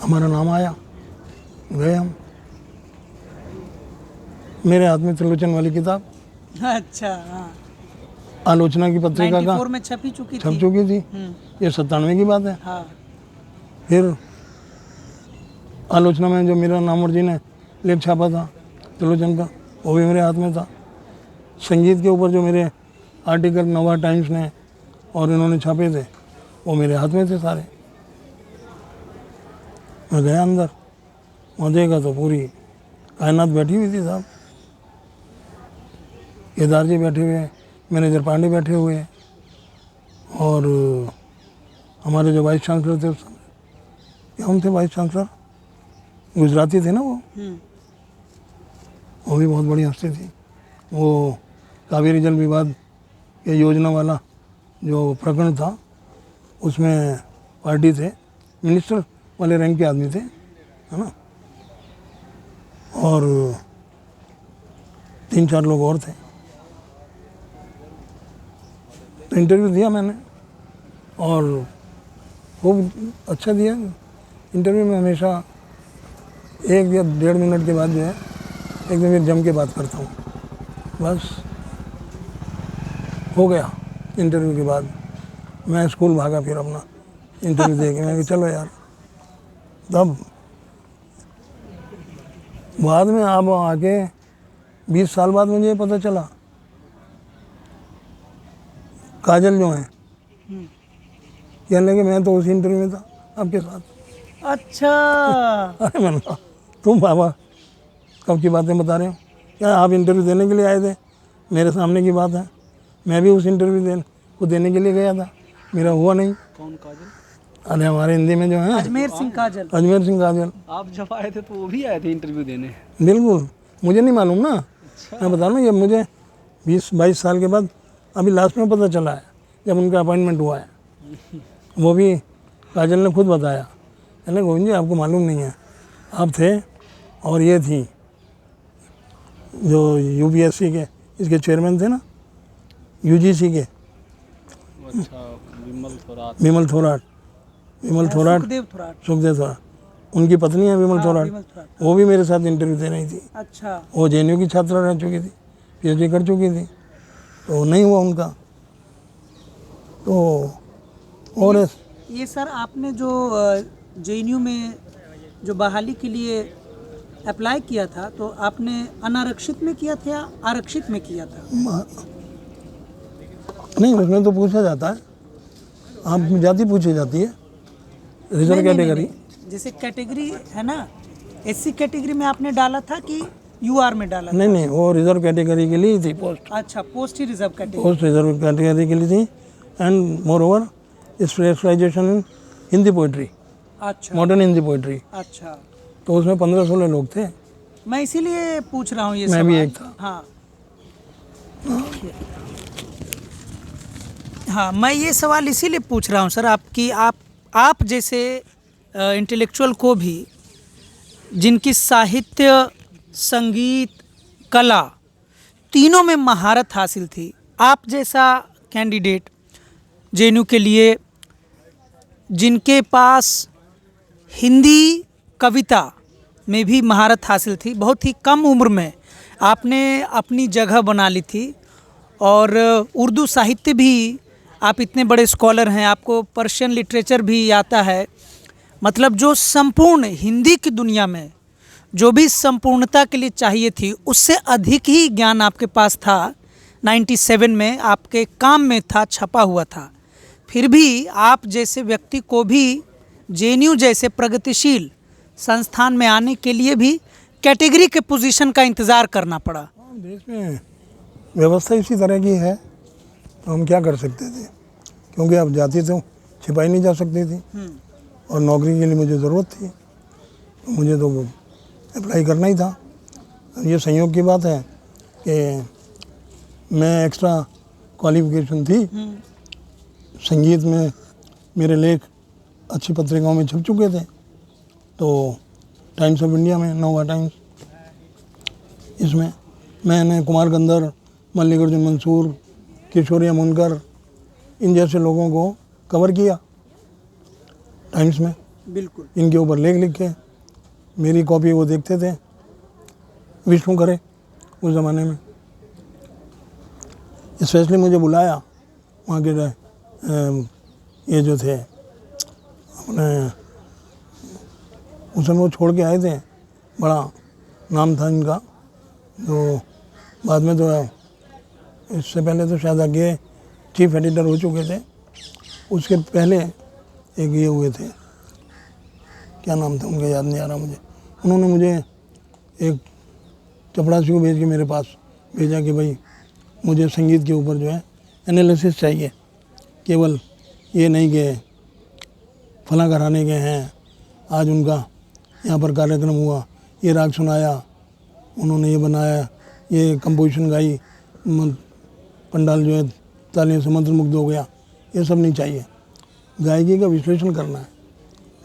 Speaker 2: हमारा नाम आया, गए हम। मेरे हाथ में त्रिलोचन वाली किताब,
Speaker 1: अच्छा, हाँ।
Speaker 2: आलोचना की पत्रिका का
Speaker 1: 94 में छपी चुकी
Speaker 2: छप
Speaker 1: थी।
Speaker 2: चुकी थी। ये 97 की बात है।
Speaker 1: हाँ।
Speaker 2: फिर आलोचना में जो मेरा नामवर जी ने लेख छापा था त्रिलोचन का, वो भी मेरे हाथ में था। संगीत के ऊपर जो मेरे आर्टिकल नवा टाइम्स ने और इन्होंने छापे थे, वो मेरे हाथ में थे सारे। मैं गया अंदर, वहाँ देखा तो पूरी कायनात बैठी हुई थी साहब। केदार जी बैठे हुए, मैनेजर पांडे बैठे हुए, और हमारे जो वाइस चांसलर थे उस समय, क्या उन थे वाइस चांसलर, गुजराती थे ना वो भी बहुत बड़ी हस्ती थी। वो कावेरी जल विवाद के योजना वाला जो प्रकरण था, उसमें पार्टी थे, मिनिस्टर वाले रैंक के आदमी थे, है ना, और 3-4 लोग और थे। तो इंटरव्यू दिया मैंने, और खूब अच्छा दिया। इंटरव्यू में हमेशा 1 या 1.5 मिनट के बाद जो है एकदम फिर जम के बात करता हूँ। बस हो गया। इंटरव्यू के बाद मैं स्कूल भागा फिर अपना इंटरव्यू दे के। मैं कहा चलो यार। तब बाद में अब आके 20 साल बाद मुझे पता चला, काजल जो है कहने लगे मैं तो उसी इंटरव्यू में था आपके साथ।
Speaker 1: अच्छा।
Speaker 2: अरे मैंने कहा तुम बाबा कब की बातें बता रहे हो? क्या आप इंटरव्यू देने के लिए आए थे? मेरे सामने की बात है, मैं भी उस इंटरव्यू देने के लिए गया था, मेरा हुआ नहीं।
Speaker 3: कौन काजल?
Speaker 2: अरे हमारे हिंदी में जो है
Speaker 1: अजमेर सिंह काजल।
Speaker 2: अजमेर सिंह काजल।
Speaker 3: आप जब आए थे तो वो भी आए थे इंटरव्यू देने?
Speaker 2: बिल्कुल, मुझे नहीं मालूम ना। मैं बता रहा हूँ, ये मुझे 20-22 साल के बाद अभी लास्ट में पता चला है, जब उनका अपॉइंटमेंट हुआ है। वो भी काजल ने खुद बताया, कहने गोविंद जी आपको मालूम नहीं है, आप थे और ये थी जो यूपीएससी के इसके चेयरमैन थे ना, यूजीसी के,
Speaker 3: अच्छा,
Speaker 2: विमल थोराट
Speaker 1: सुखदेव थोराट।
Speaker 2: सुखदेव थोराट, उनकी पत्नी है विमल थोराट।
Speaker 1: विमल थोराट।
Speaker 2: वो भी मेरे साथ इंटरव्यू दे रही थी।
Speaker 1: अच्छा।
Speaker 2: वो जेएनयू की छात्रा रह चुकी थी, पीएचडी कर चुकी थी, तो नहीं हुआ उनका। तो और
Speaker 1: ये सर आपने जो जेएनयू में जो बहाली के लिए अप्लाई किया था, तो आपने अनारक्षित में किया था या आरक्षित में किया था?
Speaker 2: नहीं, उसमें तो पूछा जाता है, आप जाति पूछी जाती है, रिजर्व कैटेगरी।
Speaker 1: जैसे कैटेगरी है ना, एससी कैटेगरी में आपने डाला था कि यूआर में डाला था?
Speaker 2: नहीं, वो रिजर्व कैटेगरी के लिए थी पोस्ट।
Speaker 1: अच्छा, पोस्ट ही reserve category.
Speaker 2: Post reserve category के लिए थी, and moreover specialisation in Hindi poetry,
Speaker 1: अच्छा।
Speaker 2: Modern Hindi poetry.
Speaker 1: अच्छा,
Speaker 2: तो उसमें 15-16 लोग थे,
Speaker 1: मैं इसीलिए पूछ रहा हूँ ये
Speaker 2: मैं भी
Speaker 1: सवाल।
Speaker 2: एक था।
Speaker 1: हाँ हाँ, मैं ये सवाल इसीलिए पूछ रहा हूँ सर आपकी, आप जैसे इंटेलेक्चुअल को भी, जिनकी साहित्य, संगीत, कला तीनों में महारत हासिल थी, आप जैसा कैंडिडेट जेएनयू के लिए, जिनके पास हिंदी कविता में भी महारत हासिल थी, बहुत ही कम उम्र में आपने अपनी जगह बना ली थी, और उर्दू साहित्य भी, आप इतने बड़े स्कॉलर हैं, आपको पर्शियन लिटरेचर भी आता है, मतलब जो संपूर्ण हिंदी की दुनिया में जो भी संपूर्णता के लिए चाहिए थी, उससे अधिक ही ज्ञान आपके पास था। 97 में आपके काम में था, छपा हुआ था। फिर भी आप जैसे व्यक्ति को भी जेएनयू जैसे प्रगतिशील संस्थान में आने के लिए भी कैटेगरी के पोजीशन का इंतज़ार करना पड़ा।
Speaker 2: देश में व्यवस्था इसी तरह की है, तो हम क्या कर सकते थे, क्योंकि अब जाति तो छिपाई नहीं जा सकती थी, और नौकरी के लिए मुझे ज़रूरत थी, तो मुझे तो अप्लाई करना ही था। ये संयोग की बात है कि मैं एक्स्ट्रा क्वालिफिकेशन थी, संगीत में मेरे लेख अच्छी पत्रिकाओं में छप चुके थे, तो टाइम्स ऑफ इंडिया में, नवा टाइम्स, इसमें मैंने कुमार गंधर, मल्लिकार्जुन मंसूर, किशोरी मुनकर, इन जैसे लोगों को कवर किया, टाइम्स में,
Speaker 1: बिल्कुल।
Speaker 2: इनके ऊपर लेख लिख के मेरी कॉपी वो देखते थे, विष्णु करे उस ज़माने में। स्पेशली मुझे बुलाया वहाँ के ये जो थे अपने, उस समय वो छोड़ के आए थे, बड़ा नाम था इनका, जो बाद में तो इससे पहले तो शायद आगे चीफ एडिटर हो चुके थे, उसके पहले एक ये हुए थे, क्या नाम था उनका याद नहीं आ रहा मुझे। उन्होंने मुझे एक चपड़ासी को भेज के मेरे पास भेजा कि भाई मुझे संगीत के ऊपर जो है एनालिसिस चाहिए, केवल ये नहीं कि फलां घराने के हैं, आज उनका यहाँ पर कार्यक्रम हुआ, ये राग सुनाया, उन्होंने ये बनाया, ये कंपोजिशन गाई, पंडाल जो है तालियों से मंत्रमुग्ध हो गया, ये सब नहीं चाहिए। गायकी का विश्लेषण करना है,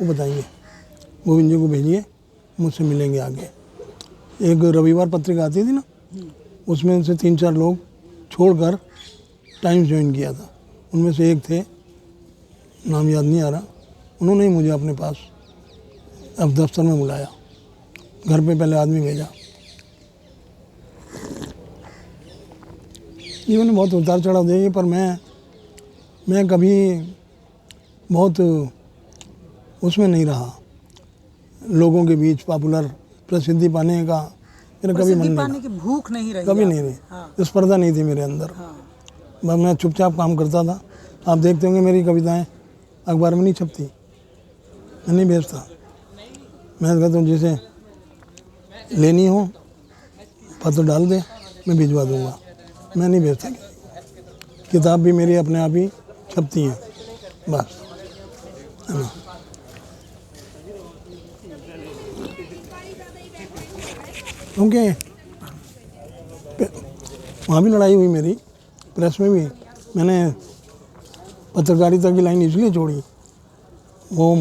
Speaker 2: वो बताइए, गोविंद जी को भेजिए, मुझसे मिलेंगे आगे। एक रविवार पत्रिका आती थी ना, उसमें से 3-4 लोग छोड़कर टाइम्स ज्वाइन किया था, उनमें से एक थे, नाम याद नहीं आ रहा, उन्होंने ही मुझे अपने पास अब दफ्तर में बुलाया, घर पे पहले आदमी भेजा। जीवन में बहुत उतार चढ़ाव देगी, पर मैं कभी बहुत उसमें नहीं रहा, लोगों के बीच पॉपुलर प्रसिद्धि पाने का मेरा कभी मन
Speaker 1: प्रसिद्धि
Speaker 2: नहीं
Speaker 1: पाने
Speaker 2: था,
Speaker 1: की भूख नहीं रही
Speaker 2: कभी
Speaker 1: आप।
Speaker 2: नहीं रही,
Speaker 1: हाँ।
Speaker 2: स्पर्धा नहीं थी मेरे अंदर।
Speaker 1: हाँ।
Speaker 2: बस मैं चुपचाप काम करता था। आप देखते होंगे मेरी कविताएं अखबार में नहीं छपती, मैं नहीं भेजता। मैं कहता हूँ जिसे लेनी हो पत्र डाल दे, मैं भिजवा दूंगा, मैं नहीं भेजता। किताब भी मेरी अपने आप ही छपती है, बस, है ना। क्योंकि वहाँ भी लड़ाई हुई मेरी, प्रेस में भी। मैंने पत्रकारिता की लाइन इसलिए छोड़ी, वो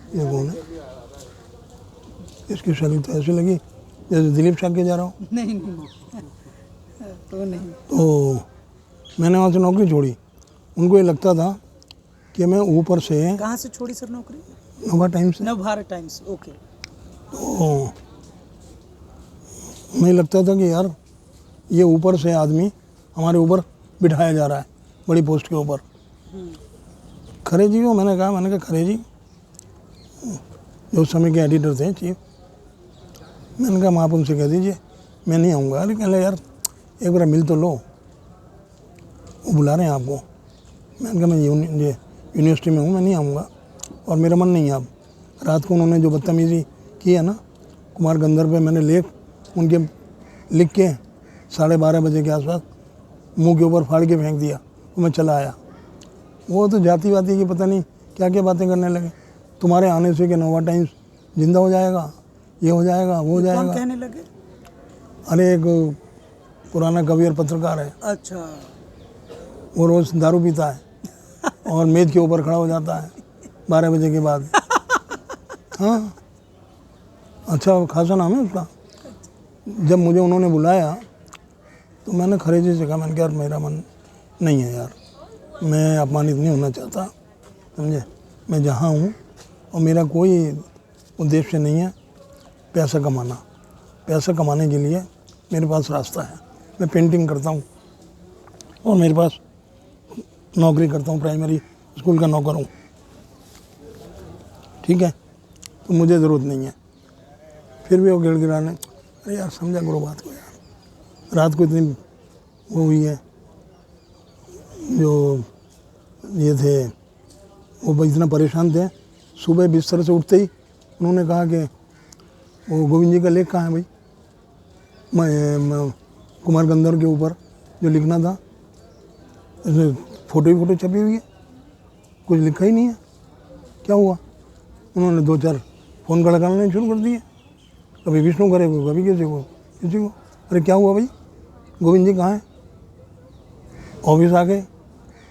Speaker 2: ये कौन है, इसकी शक्ल तो ऐसी लगी जैसे दिलीप शाह के जा रहा हूँ।
Speaker 1: नहीं तो नहीं।
Speaker 2: तो मैंने वहाँ से नौकरी छोड़ी। उनको ये लगता था कि मैं ऊपर से,
Speaker 1: कहाँ से छोड़ी सर नौकरी?
Speaker 2: नवा टाइम्स से,
Speaker 1: नवभारत टाइम्स। ओके।
Speaker 2: तो मुझे लगता था कि यार ये ऊपर से आदमी हमारे ऊपर बिठाया जा रहा है, बड़ी पोस्ट के ऊपर। खरे जी को मैंने कहा खरे जी जो उस समय के एडिटर थे, चीफ, मैंने कहा आप उनसे कह दीजिए मैं नहीं आऊँगा। अरे कहले यार एक बार मिल तो लो, वो बुला रहे हैं आपको। मैंने कहा मैं यूनिवर्सिटी में हूँ, मैं नहीं आऊँगा और मेरा मन नहीं है। अब रात को उन्होंने जो बदतमीज़ी की है ना कुमार गंधर्व पे, मैंने लेख उनके लिख के 12:30 बजे के आसपास मुंह के ऊपर फाड़ के फेंक दिया, तो मैं चला आया। वो तो जाति वाती की पता नहीं क्या क्या बातें करने लगे, तुम्हारे आने से कि नवा टाइम्स जिंदा हो जाएगा, ये हो जाएगा, वो हो जाएगा।
Speaker 1: कौन कहने लगे?
Speaker 2: अरे एक पुराना कवि और पत्रकार है,
Speaker 1: अच्छा।
Speaker 2: वो रोज़ दारू पीता है और मेज के ऊपर खड़ा हो जाता है 12 बजे के बाद। हाँ, अच्छा खासा नाम है उसका। जब मुझे उन्होंने बुलाया तो मैंने खरे जी से कहा, मैंने कहा यार मेरा मन नहीं है यार, मैं अपमानित नहीं होना चाहता, समझे। मैं जहाँ हूँ और मेरा कोई उद्देश्य नहीं है पैसा कमाना। पैसा कमाने के लिए मेरे पास रास्ता है, मैं पेंटिंग करता हूँ और मेरे पास नौकरी करता हूँ, प्राइमरी स्कूल का नौकर हूँ, ठीक है, तो मुझे ज़रूरत नहीं है। फिर भी वो गिड़गिड़ाने, अरे यार समझा करो बात को यार, रात को इतनी वो हुई है, जो ये थे वो इतना परेशान थे। सुबह बिस्तर से उठते ही उन्होंने कहा कि वो गोविंद जी का लेख कहाँ है भाई, मैं कुमार गंधर्व के ऊपर जो लिखना था, इसमें फ़ोटो छपी हुई है, कुछ लिखा ही नहीं है, क्या हुआ। उन्होंने 2-4 फ़ोन खड़काने शुरू कर दिए, कभी विष्णु करे को, कभी किसी को। अरे क्या हुआ भाई, गोविंद जी कहाँ हैं? ऑफिस आ गए,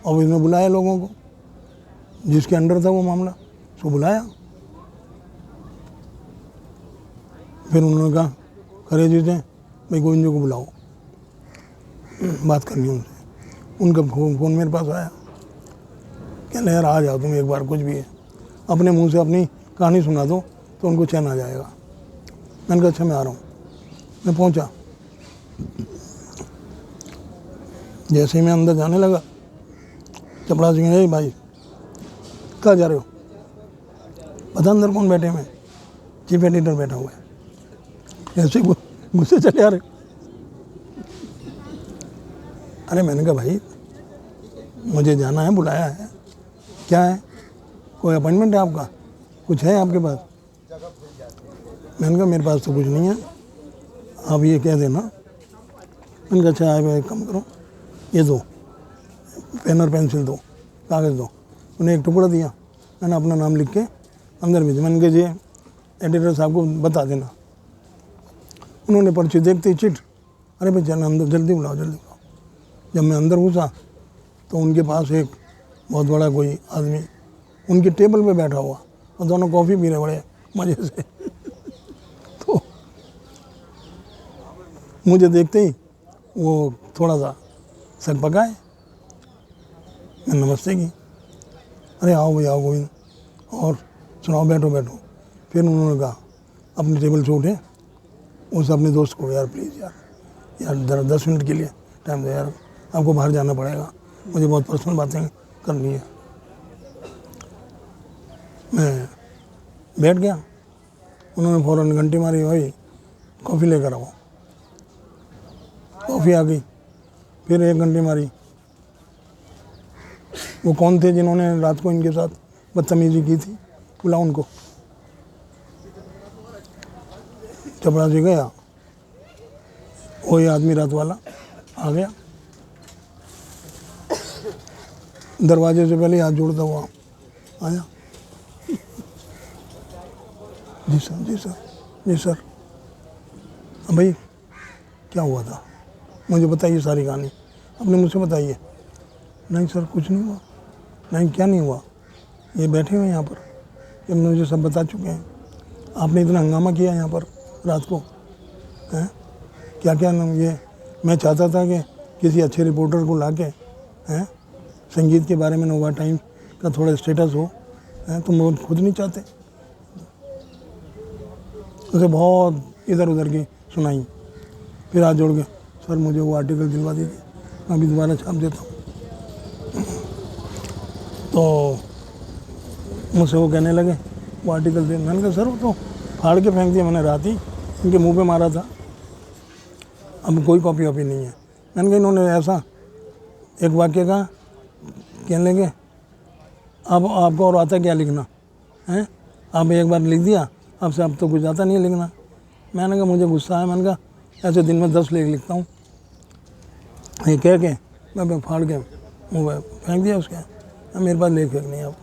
Speaker 2: ऑफिस में बुलाया लोगों को, जिसके अंडर था वो मामला, उसको बुलाया। फिर उन्होंने कहा खरे जी से भाई गोविंद जी को बुलाओ, बात करनी उनसे। उनका फ़ोन मेरे पास आया, कहने यार आ जाओ तुम एक बार, कुछ भी है। अपने मुंह से अपनी कहानी सुना दो तो उनको चैन आ जाएगा। मैंने कहा अच्छा मैं आ रहा हूँ। मैं पहुँचा, जैसे ही मैं अंदर जाने लगा चपड़ा सिंह ने, भाई कहाँ जा रहे हो? पता अंदर कौन बैठे हुए? चीफ एडिटर बैठा हुआ है। ऐसे गुस्से चले आ रहे। अरे मैंने कहा भाई मुझे जाना है, बुलाया है, क्या है, कोई अपॉइंटमेंट है आपका, कुछ है आपके पास? मैंने कहा मेरे पास तो कुछ नहीं है, आप ये कह देना। मैंने कहा अच्छा आप एक काम करो, ये दो पेन और पेंसिल दो, कागज़ दो। उन्हें एक टुकड़ा दिया, मैंने अपना नाम लिख के अंदर भेजा। मैंने कहा ये एडिटर साहब को बता देना। उन्होंने पर्ची देखते ही चिट, अरे भाई जाना अंदर, जल्दी बुलाओ जल्दी बुलाओ। जब मैं अंदर घुसा तो उनके पास एक बहुत बड़ा कोई आदमी उनकी टेबल पे बैठा हुआ और दोनों कॉफ़ी पी रहे बड़े मज़े से। तो मुझे देखते ही वो थोड़ा सा सर पकाए, मैं नमस्ते की, अरे आओ भाई आओ गोविंद, और सुनाओ, बैठो बैठो। फिर उन्होंने कहा अपनी टेबल से उठे, उस अपने दोस्त को, यार प्लीज़ यार 10 मिनट के लिए टाइम दो यार, आपको बाहर जाना पड़ेगा, मुझे बहुत पर्सनल बातें करनी है। मैं बैठ गया। उन्होंने फ़ौरन घंटी मारी, भाई कॉफ़ी लेकर आओ। कॉफ़ी आ गई। फिर 1 घंटी मारी। वो कौन थे जिन्होंने रात को इनके साथ बदतमीजी की थी, बुलाओ उनको। चपड़ा से गया, वही आदमी रात वाला आ गया, दरवाजे से पहले हाथ जोड़ता हुआ आया, जी सर जी सर जी सर। भाई क्या हुआ था, मुझे बताइए सारी कहानी, अपने मुझसे बताइए। नहीं सर कुछ नहीं हुआ। नहीं क्या नहीं हुआ? ये बैठे हुए यहाँ पर, ये मुझे सब बता चुके हैं, आपने इतना हंगामा किया यहाँ पर रात को, हैं क्या क्या नाम, ये मैं चाहता था कि किसी अच्छे रिपोर्टर को ला के, हैं संगीत के बारे में नोवा टाइम का थोड़ा स्टेटस हो, हैं तुम वो खुद नहीं चाहते। उसे बहुत इधर उधर की सुनाई। फिर हाथ जोड़ के, सर मुझे वो आर्टिकल दिलवा दीजिए, मैं अभी दोबारा छाप देता हूँ। तो मुझसे वो कहने लगे वो आर्टिकल दे। मैंने कहा सर वो तो फाड़ के फेंक दिया मैंने, रात ही उनके मुंह पे मारा था, अब कोई कॉपी वॉपी नहीं है। मैंने कहा इन्होंने ऐसा एक वाक्य का कहने लगे, अब आपको और आता क्या लिखना है, आप एक बार लिख दिया, आपसे अब तो कुछ आता नहीं है लिखना। मैंने कहा मुझे गुस्सा है, मैंने कहा ऐसे दिन में 10 लेख लिखता हूँ। ये कह के मैं फाड़ के मुँह पे फेंक दिया उसके, मेरे पास लेख नहीं है अब,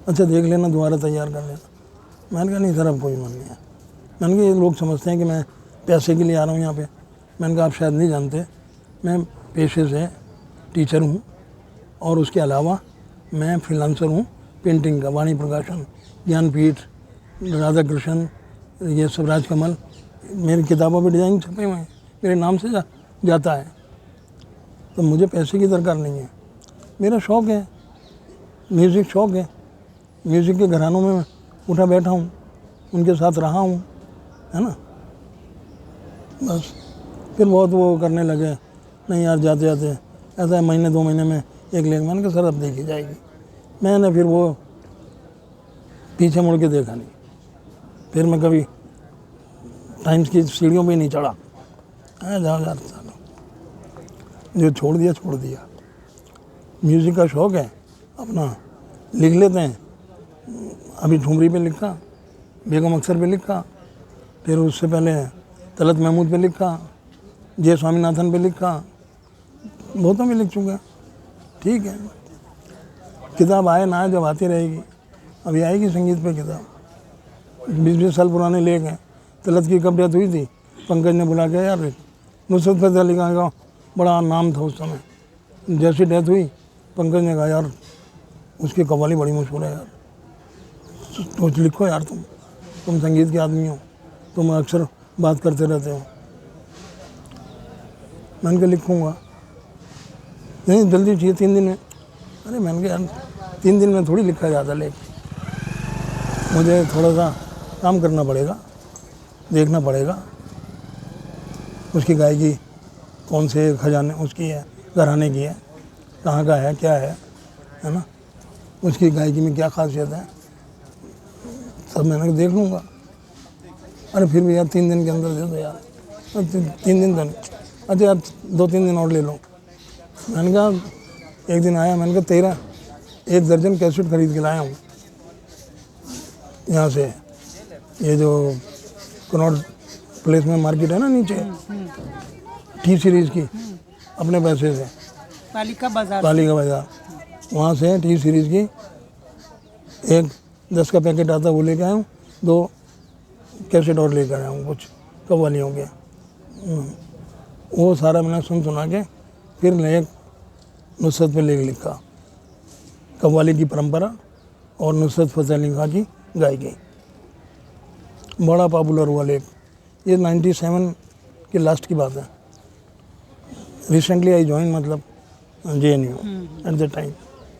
Speaker 2: अच्छा देख लेना दोबारा तैयार कर लेना। मैंने कहा नहीं सर अब कोई मन नहीं है। मैंने कहा ये लोग समझते हैं कि मैं पैसे के लिए आ रहा हूँ यहाँ पे। मैंने कहा आप शायद नहीं जानते, मैं पेशे से टीचर हूँ और उसके अलावा मैं फ्रीलांसर हूँ पेंटिंग का, वाणी प्रकाशन, ज्ञानपीठ, राधा कृष्ण, ये सब राजकमल, मेरी किताबों पे डिज़ाइन छपे हुए हैं, मेरे नाम से जाता है। तो मुझे पैसे की दरकार नहीं है, मेरा शौक़ है, म्यूज़िक शौक़ है, म्यूज़िक के घरानों में उठा बैठा हूँ, उनके साथ रहा हूँ, है ना। बस फिर बहुत वो करने लगे, नहीं यार जाते जाते ऐसा है महीने 2 महीने में 1 लेख। मैंने कहा सर अब देखी जाएगी। मैंने फिर वो पीछे मुड़ के देखा नहीं, फिर मैं कभी टाइम्स की सीढ़ियों पे नहीं चढ़ा। जाओ यार चलो, जो छोड़ दिया। म्यूज़िक का शौक़ है, अपना लिख लेते हैं। अभी ठुमरी पे लिखा, बेगम अख्तर पे लिखा, फिर उससे पहले तलत महमूद पे लिखा, जे स्वामीनाथन पे लिखा, बहुतों में लिख चुके हैं। ठीक है, किताब आए ना आए, जब आती रहेगी, अभी आएगी संगीत पे किताब। 20-20 साल पुराने लेख हैं। तलत की कब डेथ हुई थी, पंकज ने बुला के, यार नुसरत फतेह अली खान का बड़ा नाम था उस समय, जैसी डेथ हुई पंकज ने कहा यार उसकी कव्वाली बड़ी मशहूर है यार, तो लिखो यार, तुम संगीत के आदमी हो, तुम अक्सर बात करते रहते हो। मैंने कहा लिखूँगा, नहीं जल्दी चाहिए 3 दिन में। अरे मैंने कहा यार 3 दिन में थोड़ी लिखा जाता लेख, मुझे थोड़ा सा काम करना पड़ेगा, देखना पड़ेगा उसकी गायकी कौन से खजाने उसकी है, घराने की है, कहाँ का है, क्या है ना, उसकी गायकी में क्या खासियत है, सब मैंने देख लूँगा। अरे फिर भी यार 3 दिन के अंदर दे दो यार, 3 दिन तो नहीं, अच्छा यार 2-3 दिन और ले लो। मैंने कहा एक दिन आया, मैंने कहा 1 दर्जन कैसेट खरीद के लाया हूँ यहाँ से, ये जो कनॉट प्लेस में मार्केट है ना नीचे, टी सीरीज़ की, अपने पैसे से,
Speaker 1: पालिका बाजार
Speaker 2: बाज़ार, वहाँ से टी सीरीज़ की 10 का पैकेट आता वो लेके आया हूँ, 2 कैसेट और लेकर आया हूँ कुछ कव्वालियों के। वो सारा मैंने सुना के फिर एक नुसरत पे लेख लिखा, कव्वाली की परंपरा और नुसरत फ़तेह अली खां की गायकी, बड़ा पॉपुलर हुआ लेख। ये 97 के लास्ट की बात है। रिसेंटली आई जॉइन मतलब JNU एट द टाइम।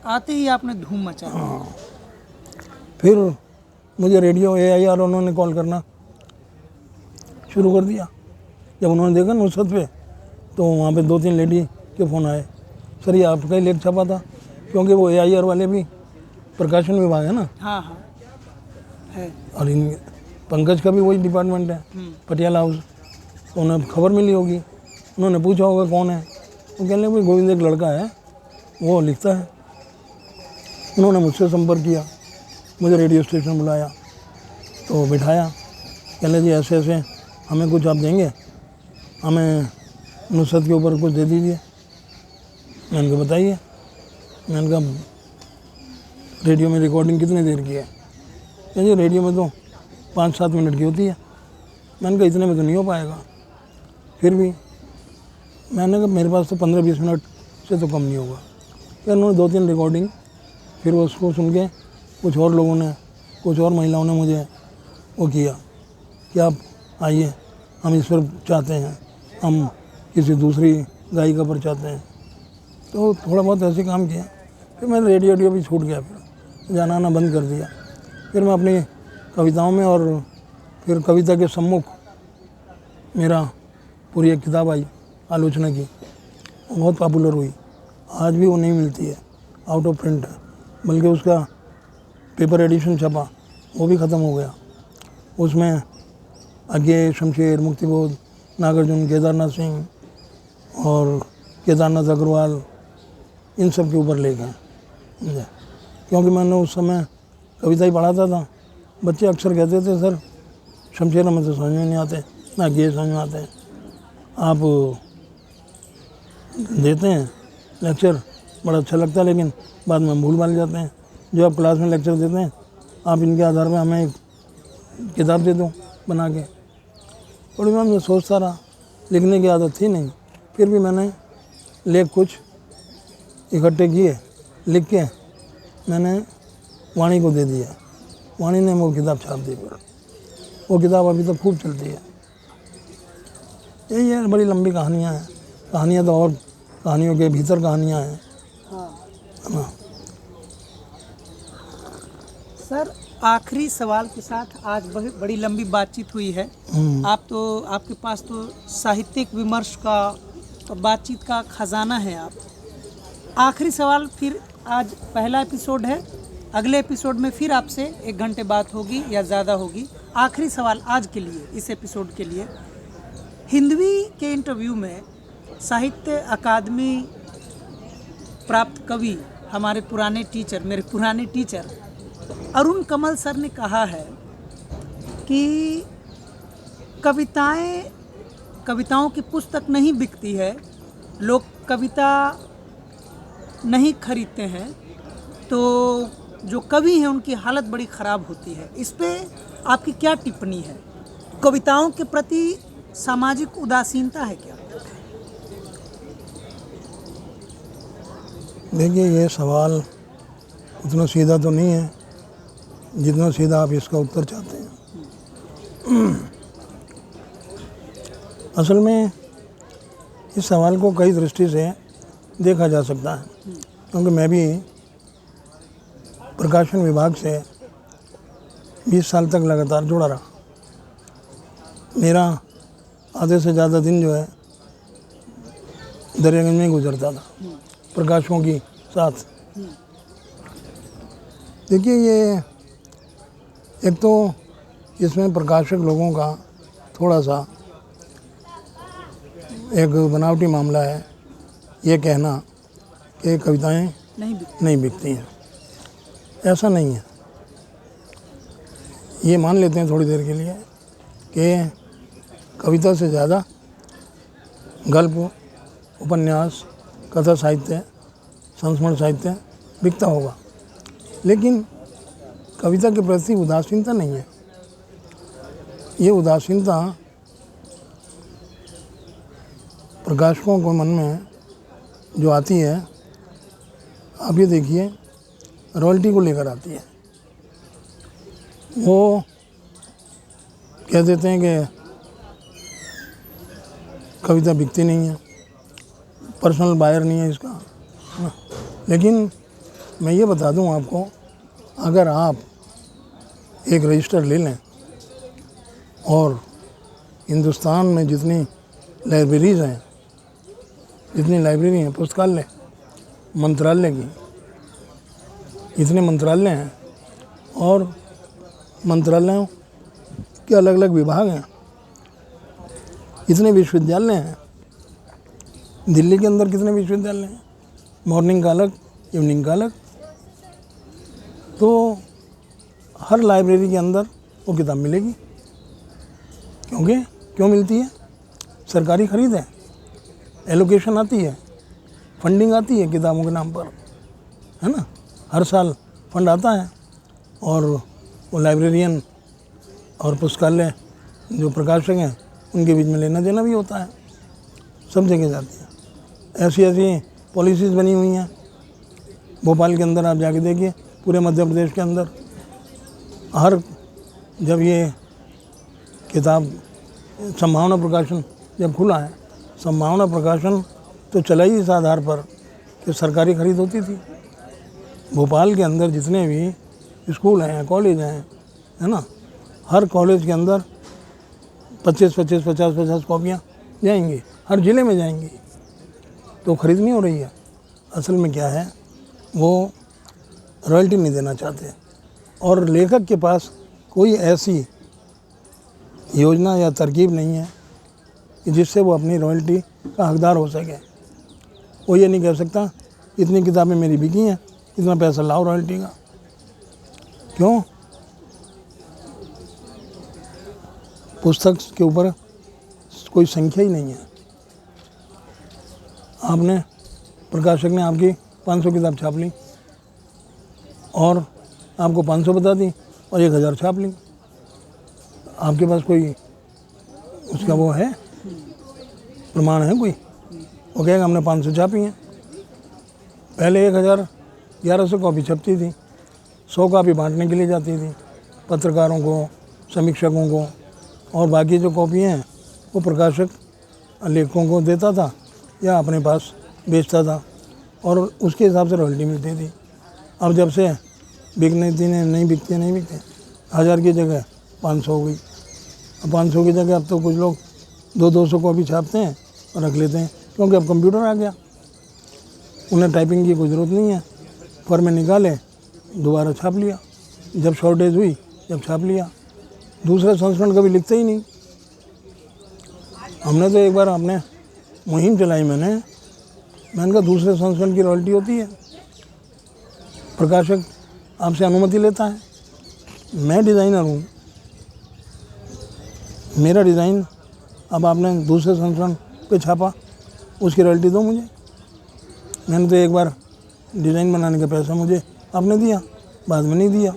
Speaker 1: आते ही आपने धूम मचा दी।
Speaker 2: हाँ, फिर मुझे रेडियो AIR उन्होंने कॉल करना शुरू कर दिया। जब उन्होंने देखा नुसरत पे, तो वहाँ पे 2-3 लेडी के फ़ोन आए, सर ये आपका ही लेख छपा था, क्योंकि वो AIR वाले भी प्रकाशन विभाग है ना,
Speaker 1: हाँ हाँ है।
Speaker 2: और इन पंकज का भी वही डिपार्टमेंट है, पटियाला हाउस। तो उन्हें खबर मिली होगी, उन्होंने पूछा होगा कौन है, वो कहने भाई गोविंद एक लड़का है, वो लिखता है। उन्होंने मुझसे संपर्क किया, मुझे रेडियो स्टेशन बुलाया, तो बिठाया, कहने जी ऐसे ऐसे हमें कुछ आप देंगे, हमें नुसरत के ऊपर कुछ दे दीजिए। मैंने कहा बताइए। मैंने कहा रेडियो में रिकॉर्डिंग कितनी देर की है? कहते रेडियो में तो 5-7 मिनट की होती है। मैंने कहा इतने में तो नहीं हो पाएगा। फिर भी मैंने कहा मेरे पास तो 15-20 मिनट से तो कम नहीं होगा। फिर उन्होंने 2-3 रिकॉर्डिंग, फिर उसको सुन के कुछ और लोगों ने, कुछ और महिलाओं ने मुझे वो किया कि आप आइए, हम इस पर चाहते हैं, हम किसी दूसरी गायिका पर चाहते हैं। तो थोड़ा बहुत ऐसे काम किया। फिर मैंने रेडियो भी छूट गया, फिर जाना आना बंद कर दिया। फिर मैं अपनी कविताओं में, और फिर कविता के सम्मुख मेरा पूरी एक किताब आई आलोचना की, वो बहुत पॉपुलर हुई। आज भी वो नहीं मिलती है, आउट ऑफ प्रिंट है, बल्कि उसका पेपर एडिशन छपा, वो भी ख़त्म हो गया। उसमें अज्ञे, शमशेर, मुक्तिबोध, नागार्जुन, केदारनाथ सिंह और केदारनाथ अग्रवाल, इन सब के ऊपर लेख हैं। क्योंकि मैंने उस समय कविता ही पढ़ाता था। बच्चे अक्सर कहते थे सर शमशेर हमें तो समझ में नहीं आते, ना अज्ञे समझ में आते हैं, आप देते हैं लेक्चर बड़ा अच्छा लगता है, लेकिन बाद में भूल भाल जाते हैं। जो आप क्लास में लेक्चर देते हैं, आप इनके आधार पर हमें एक किताब दे दो बना के। थोड़ी बार मैं सोचता रहा, लिखने की आदत थी नहीं, फिर भी मैंने लेख कुछ इकट्ठे किए, लिख के मैंने वाणी को दे दिया। वाणी ने वो किताब छाप दी, पर वो किताब अभी तक खूब चलती है। यही है, बड़ी लंबी कहानियाँ हैं। कहानियाँ तो और कहानियों के भीतर कहानियाँ हैं। हाँ।
Speaker 1: सर आखिरी सवाल के साथ आज बड़ी लंबी बातचीत हुई है। आपके पास तो साहित्यिक विमर्श का और बातचीत का खजाना है। आप आखिरी सवाल, फिर आज पहला एपिसोड है, अगले एपिसोड में फिर आपसे 1 घंटे बात होगी या ज़्यादा होगी। आखिरी सवाल आज के लिए, इस एपिसोड के लिए, हिंदवी के इंटरव्यू में साहित्य अकादमी प्राप्त कवि, हमारे पुराने टीचर, मेरे पुराने टीचर अरुण कमल सर ने कहा है कि कविताओं की पुस्तक नहीं बिकती है, लोग कविता नहीं खरीदते हैं, तो जो कवि हैं उनकी हालत बड़ी ख़राब होती है। इस पे आपकी क्या टिप्पणी है? कविताओं के प्रति सामाजिक उदासीनता है क्या?
Speaker 2: देखिए, ये सवाल उतना सीधा तो नहीं है जितना सीधा आप इसका उत्तर चाहते हैं। असल में इस सवाल को कई दृष्टि से देखा जा सकता है, क्योंकि मैं भी प्रकाशन विभाग से 20 साल तक लगातार जुड़ा रहा। मेरा आधे से ज़्यादा दिन जो है दरियागंज में ही गुजरता था प्रकाशकों के साथ। देखिए, ये एक तो इसमें प्रकाशक लोगों का थोड़ा सा एक बनावटी मामला है, ये कहना कि कविताएं नहीं बिकती हैं। ऐसा नहीं है। ये मान लेते हैं थोड़ी देर के लिए कि कविता से ज़्यादा गल्प, उपन्यास, कथा साहित्य, संस्मरण साहित्य बिकता होगा, लेकिन कविता के प्रति उदासीनता नहीं है। ये उदासीनता प्रकाशकों को मन में जो आती है, आप ये देखिए, रॉयल्टी को लेकर आती है। वो कह देते हैं कि कविता बिकती नहीं है, पर्सनल बायर नहीं है इसका, है ना। लेकिन मैं ये बता दूं आपको, अगर आप एक रजिस्टर ले लें और हिंदुस्तान में जितनी लाइब्रेरीज़ हैं, जितनी लाइब्रेरी हैं, पुस्तकालय, मंत्रालय की, इतने मंत्रालय हैं और मंत्रालयों के अलग अलग विभाग हैं, इतने विश्वविद्यालय हैं। दिल्ली के अंदर कितने विश्वविद्यालय हैं, मॉर्निंग का अलग, इवनिंग का अलग। तो हर लाइब्रेरी के अंदर वो किताब मिलेगी। क्यों मिलती है? सरकारी खरीद है, एलोकेशन आती है, फंडिंग आती है किताबों के नाम पर, है ना। हर साल फंड आता है और वो लाइब्रेरियन और पुस्तकालय जो प्रकाशक हैं उनके बीच में लेना देना भी होता है, सब जगह जाती है। ऐसी ऐसी पॉलिसीज़ बनी हुई हैं। भोपाल के अंदर आप जाके देखिए, पूरे मध्य प्रदेश के अंदर हर, जब ये किताब संभावना प्रकाशन जब खुला है, संभावना प्रकाशन तो चला ही इस आधार पर कि सरकारी खरीद होती थी। भोपाल के अंदर जितने भी स्कूल हैं, कॉलेज हैं, है ना, हर कॉलेज के अंदर 50 कॉपियाँ जाएंगी, हर ज़िले में जाएंगी। तो खरीद नहीं हो रही है। असल में क्या है, वो रॉयल्टी नहीं देना चाहते और लेखक के पास कोई ऐसी योजना या तरकीब नहीं है कि जिससे वो अपनी रॉयल्टी का हकदार हो सके। वो ये नहीं कह सकता इतनी किताबें मेरी बिकी हैं, इतना पैसा लाओ रॉयल्टी का। क्यों? पुस्तक के ऊपर कोई संख्या ही नहीं है। आपने, प्रकाशक ने आपकी 500 किताब छाप ली और आपको 500 बता दी और 1000 छाप ली। आपके पास कोई उसका वो है, प्रमाण है कोई? वो कहेगा हमने 500 छापी हैं। पहले 1100 कॉपी छपती थी, 100 कॉपी बांटने के लिए जाती थी पत्रकारों को, समीक्षकों को, और बाकी जो कॉपी हैं वो प्रकाशक लेखकों को देता था या अपने पास बेचता था और उसके हिसाब से रॉयल्टी मिलती थी। अब जब से बिकने नहीं बिकते 1000 की जगह 500 हो गई। अब 500 की जगह अब तो कुछ लोग 200 कॉपी छापते हैं और रख लेते हैं, क्योंकि अब कंप्यूटर आ गया, उन्हें टाइपिंग की कोई ज़रूरत नहीं है। फॉर्म में निकाले, दोबारा छाप लिया, जब शॉर्टेज हुई जब छाप लिया। दूसरे संस्करण कभी लिखते ही नहीं। हमने तो एक बार अपने मुहिम चलाई, मैंने कहा दूसरे संस्करण की रॉयल्टी होती है, प्रकाशक आपसे अनुमति लेता है। मैं डिज़ाइनर हूँ, मेरा डिज़ाइन अब आपने दूसरे संस्करण पे छापा, उसकी रॉयल्टी दो मुझे। मैंने तो एक बार डिज़ाइन बनाने का पैसा मुझे आपने दिया, बाद में नहीं दिया,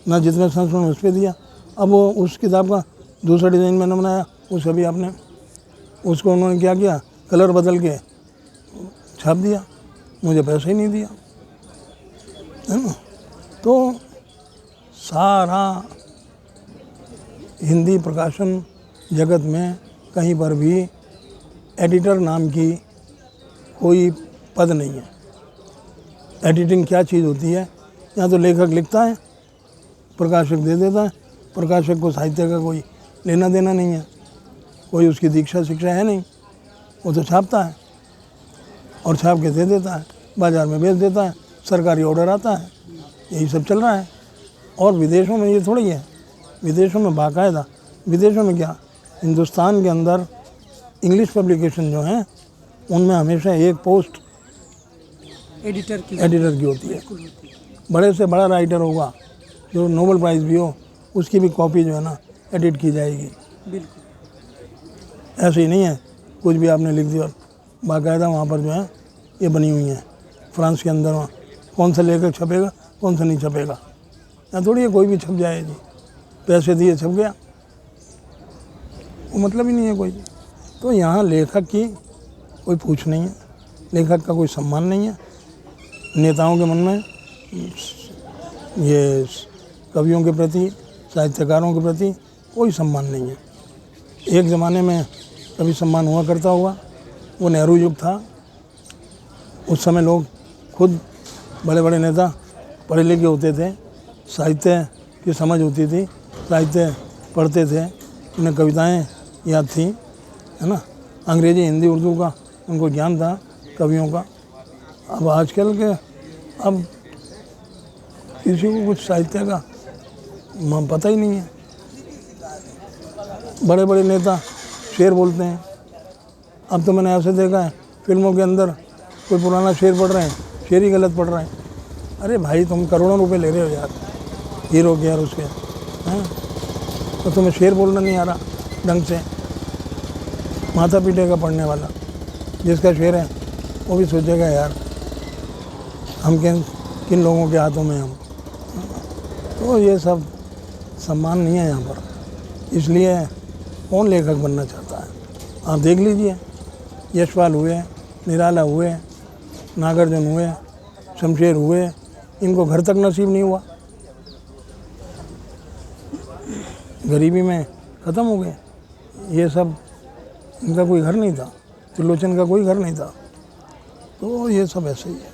Speaker 2: ना जितने संस्करण उस पर दिया। अब वो उस किताब का दूसरा डिज़ाइन मैंने बनाया, उसका भी आपने, उसको उन्होंने क्या किया, कलर बदल के छाप दिया, मुझे पैसा ही नहीं दिया, है ना। तो सारा हिंदी प्रकाशन जगत में कहीं पर भी एडिटर नाम की कोई पद नहीं है। एडिटिंग क्या चीज़ होती है? यहाँ तो लेखक लिखता है, प्रकाशक दे देता है। प्रकाशक को साहित्य का कोई लेना देना नहीं है, कोई उसकी दीक्षा शिक्षा है नहीं, वो तो छापता है और छाप के दे देता है, बाज़ार में बेच देता है, सरकारी ऑर्डर आता है, यही सब चल रहा है। और विदेशों में ये थोड़ी है, विदेशों में बाकायदा, विदेशों में क्या, हिंदुस्तान के अंदर इंग्लिश पब्लिकेशन जो हैं उनमें हमेशा एक पोस्ट
Speaker 1: एडिटर
Speaker 2: एडिटर की होती है। बड़े से बड़ा राइटर होगा जो नोबेल प्राइज़ भी हो, उसकी भी कॉपी जो है ना एडिट की जाएगी।
Speaker 1: बिल्कुल।
Speaker 2: ऐसे ही नहीं है कुछ भी आपने लिख दिया, बाकायदा वहाँ पर जो है ये बनी हुई हैं फ्रांस के अंदर, वहाँ कौन सा लेखक छपेगा कौन सा नहीं छपेगा। या थोड़ी है कोई भी छप जाए जी, पैसे दिए छप गया, वो मतलब ही नहीं है कोई। तो यहाँ लेखक की कोई पूछ नहीं है, लेखक का कोई सम्मान नहीं है। नेताओं के मन में ये कवियों के प्रति, साहित्यकारों के प्रति कोई सम्मान नहीं है। एक ज़माने में कभी सम्मान हुआ करता होगा, वो नेहरू युग था, उस समय लोग खुद बड़े बड़े नेता पढ़े लिखे होते थे, साहित्य की समझ होती थी, साहित्य पढ़ते थे, उन्हें कविताएं याद थी, है ना, अंग्रेजी हिंदी उर्दू का उनको ज्ञान था कवियों का। अब आजकल के अब किसी को कुछ साहित्य का पता ही नहीं है। बड़े बड़े नेता शेर बोलते हैं, अब तो मैंने ऐसे देखा है फिल्मों के अंदर कोई पुराना शेर पढ़ रहे हैं, शेर ही गलत पढ़ रहे हैं। अरे भाई तुम करोड़ों रुपए ले रहे हो यार हीरो के, यार उसके हैं, तो तुम्हें शेर बोलना नहीं आ रहा ढंग से। माथा पीटेगा पढ़ने वाला, जिसका शेर है वो भी सोचेगा यार हम किन लोगों के हाथों में हम। तो ये सब सम्मान नहीं है यहाँ पर, इसलिए कौन लेखक बनना चाहता है। आप देख लीजिए, यशपाल हुए, निराला हुए, नागार्जुन हुए, शमशेर हुए, इनको घर तक नसीब नहीं हुआ, गरीबी में ख़त्म हो गए। ये सब इनका कोई घर नहीं था, त्रिलोचन का कोई घर नहीं था। तो ये सब ऐसे ही है।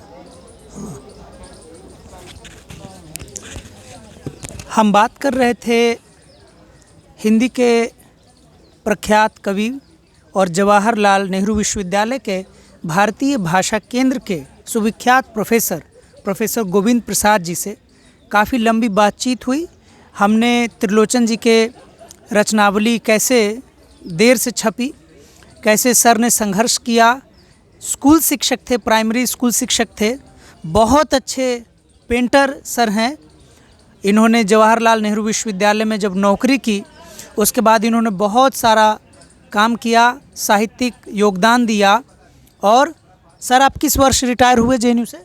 Speaker 1: हम बात कर रहे थे हिंदी के प्रख्यात कवि और जवाहरलाल नेहरू विश्वविद्यालय के भारतीय भाषा केंद्र के सुविख्यात प्रोफेसर गोविंद प्रसाद जी से। काफ़ी लंबी बातचीत हुई। हमने त्रिलोचन जी के रचनावली कैसे देर से छपी, कैसे सर ने संघर्ष किया, स्कूल शिक्षक थे, प्राइमरी स्कूल शिक्षक थे, बहुत अच्छे पेंटर सर हैं। इन्होंने जवाहरलाल नेहरू विश्वविद्यालय में जब नौकरी की उसके बाद इन्होंने बहुत सारा काम किया, साहित्यिक योगदान दिया। और सर आप किस वर्ष रिटायर हुए जेएनयू से?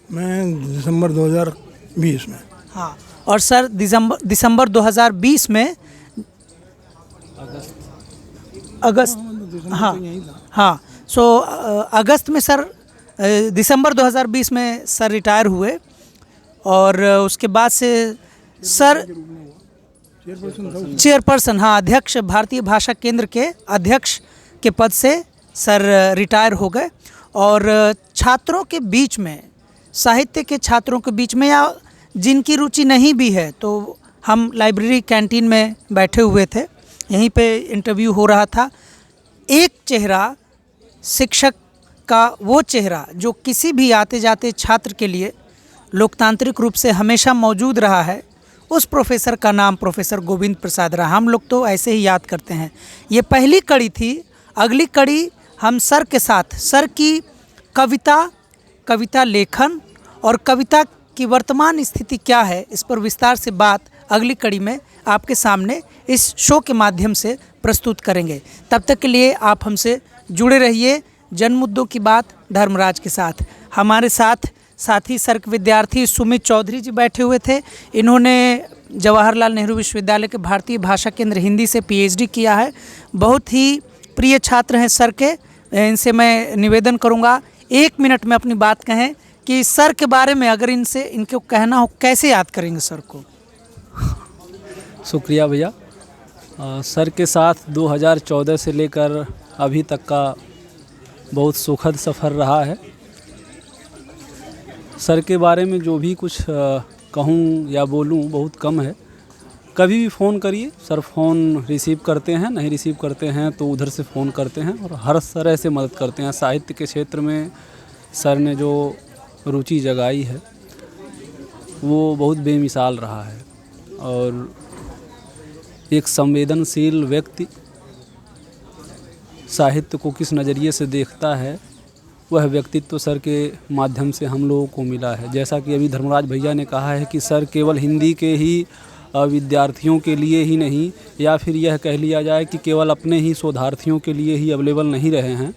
Speaker 2: मैं दिसंबर 2020 में।
Speaker 1: हाँ, और सर दिसंबर 2020 में अगस्त, हाँ सो अगस्त में सर, दिसंबर 2020 में सर रिटायर हुए। और उसके बाद से सर चेयरपर्सन, हाँ अध्यक्ष, भारतीय भाषा केंद्र के अध्यक्ष के पद से सर रिटायर हो गए। और छात्रों के बीच में, साहित्य के छात्रों के बीच में, या जिनकी रुचि नहीं भी है, तो हम लाइब्रेरी कैंटीन में बैठे हुए थे, यहीं पे इंटरव्यू हो रहा था। एक चेहरा, शिक्षक का वो चेहरा जो किसी भी आते जाते छात्र के लिए लोकतांत्रिक रूप से हमेशा मौजूद रहा है, उस प्रोफेसर का नाम प्रोफेसर गोविंद प्रसाद रहा। हम लोग तो ऐसे ही याद करते हैं। ये पहली कड़ी थी। अगली कड़ी हम सर के साथ, सर की कविता लेखन और कविता की वर्तमान स्थिति क्या है, इस पर विस्तार से बात अगली कड़ी में आपके सामने इस शो के माध्यम से प्रस्तुत करेंगे। तब तक के लिए आप हमसे जुड़े रहिए जन मुद्दों की बात धर्मराज के साथ। हमारे साथी सर के विद्यार्थी सुमित चौधरी जी बैठे हुए थे। इन्होंने जवाहरलाल नेहरू विश्वविद्यालय के भारतीय भाषा केंद्र हिंदी से पीएचडी किया है। बहुत ही प्रिय छात्र हैं सर के। इनसे मैं निवेदन करूंगा 1 मिनट में अपनी बात कहें कि सर के बारे में अगर इनको कहना हो, कैसे याद करेंगे सर को?
Speaker 3: शुक्रिया भैया। सर के साथ 2014 से लेकर अभी तक का बहुत सुखद सफ़र रहा है। सर के बारे में जो भी कुछ कहूँ या बोलूँ बहुत कम है। कभी भी फ़ोन करिए सर फ़ोन रिसीव करते हैं, नहीं रिसीव करते हैं तो उधर से फ़ोन करते हैं और हर तरह से मदद करते हैं। साहित्य के क्षेत्र में सर ने जो रुचि जगाई है वो बहुत बेमिसाल रहा है और एक संवेदनशील व्यक्ति साहित्य को किस नज़रिए से देखता है वह व्यक्तित्व सर के माध्यम से हम लोगों को मिला है। जैसा कि अभी धर्मराज भैया ने कहा है कि सर केवल हिंदी के ही विद्यार्थियों के लिए ही नहीं या फिर यह कह लिया जाए कि केवल अपने ही शोधार्थियों के लिए ही अवेलेबल नहीं रहे हैं।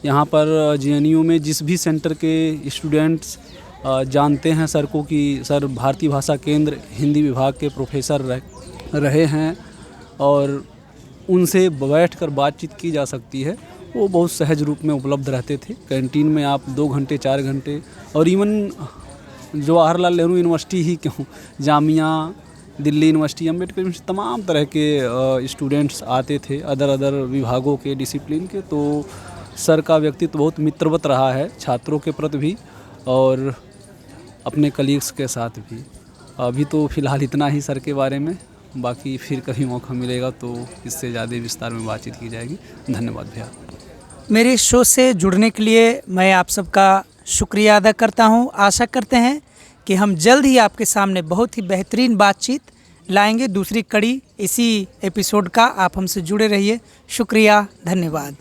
Speaker 3: यहाँ पर JNU में जिस भी सेंटर के स्टूडेंट्स जानते हैं सर को कि सर भारतीय भाषा केंद्र हिंदी विभाग के प्रोफेसर रहे हैं और उनसे बैठकर बातचीत की जा सकती है, वो बहुत सहज रूप में उपलब्ध रहते थे। कैंटीन में आप 2 घंटे 4 घंटे और इवन जवाहरलाल नेहरू यूनिवर्सिटी ही क्यों, जामिया, दिल्ली यूनिवर्सिटी, अम्बेडकर यूनिवर्सिटी, तमाम तरह के स्टूडेंट्स आते थे अदर विभागों के डिसिप्लिन के। तो सर का व्यक्तित्व बहुत मित्रवत रहा है छात्रों के प्रति भी और अपने कलीग्स के साथ भी। अभी तो फ़िलहाल इतना ही सर के बारे में, बाकी फिर कभी मौका मिलेगा तो इससे ज़्यादा विस्तार में बातचीत की जाएगी। धन्यवाद भैया।
Speaker 1: मेरे शो से जुड़ने के लिए मैं आप सबका शुक्रिया अदा करता हूं। आशा करते हैं कि हम जल्द ही आपके सामने बहुत ही बेहतरीन बातचीत लाएंगे। दूसरी कड़ी इसी एपिसोड का, आप हमसे जुड़े रहिए। शुक्रिया, धन्यवाद।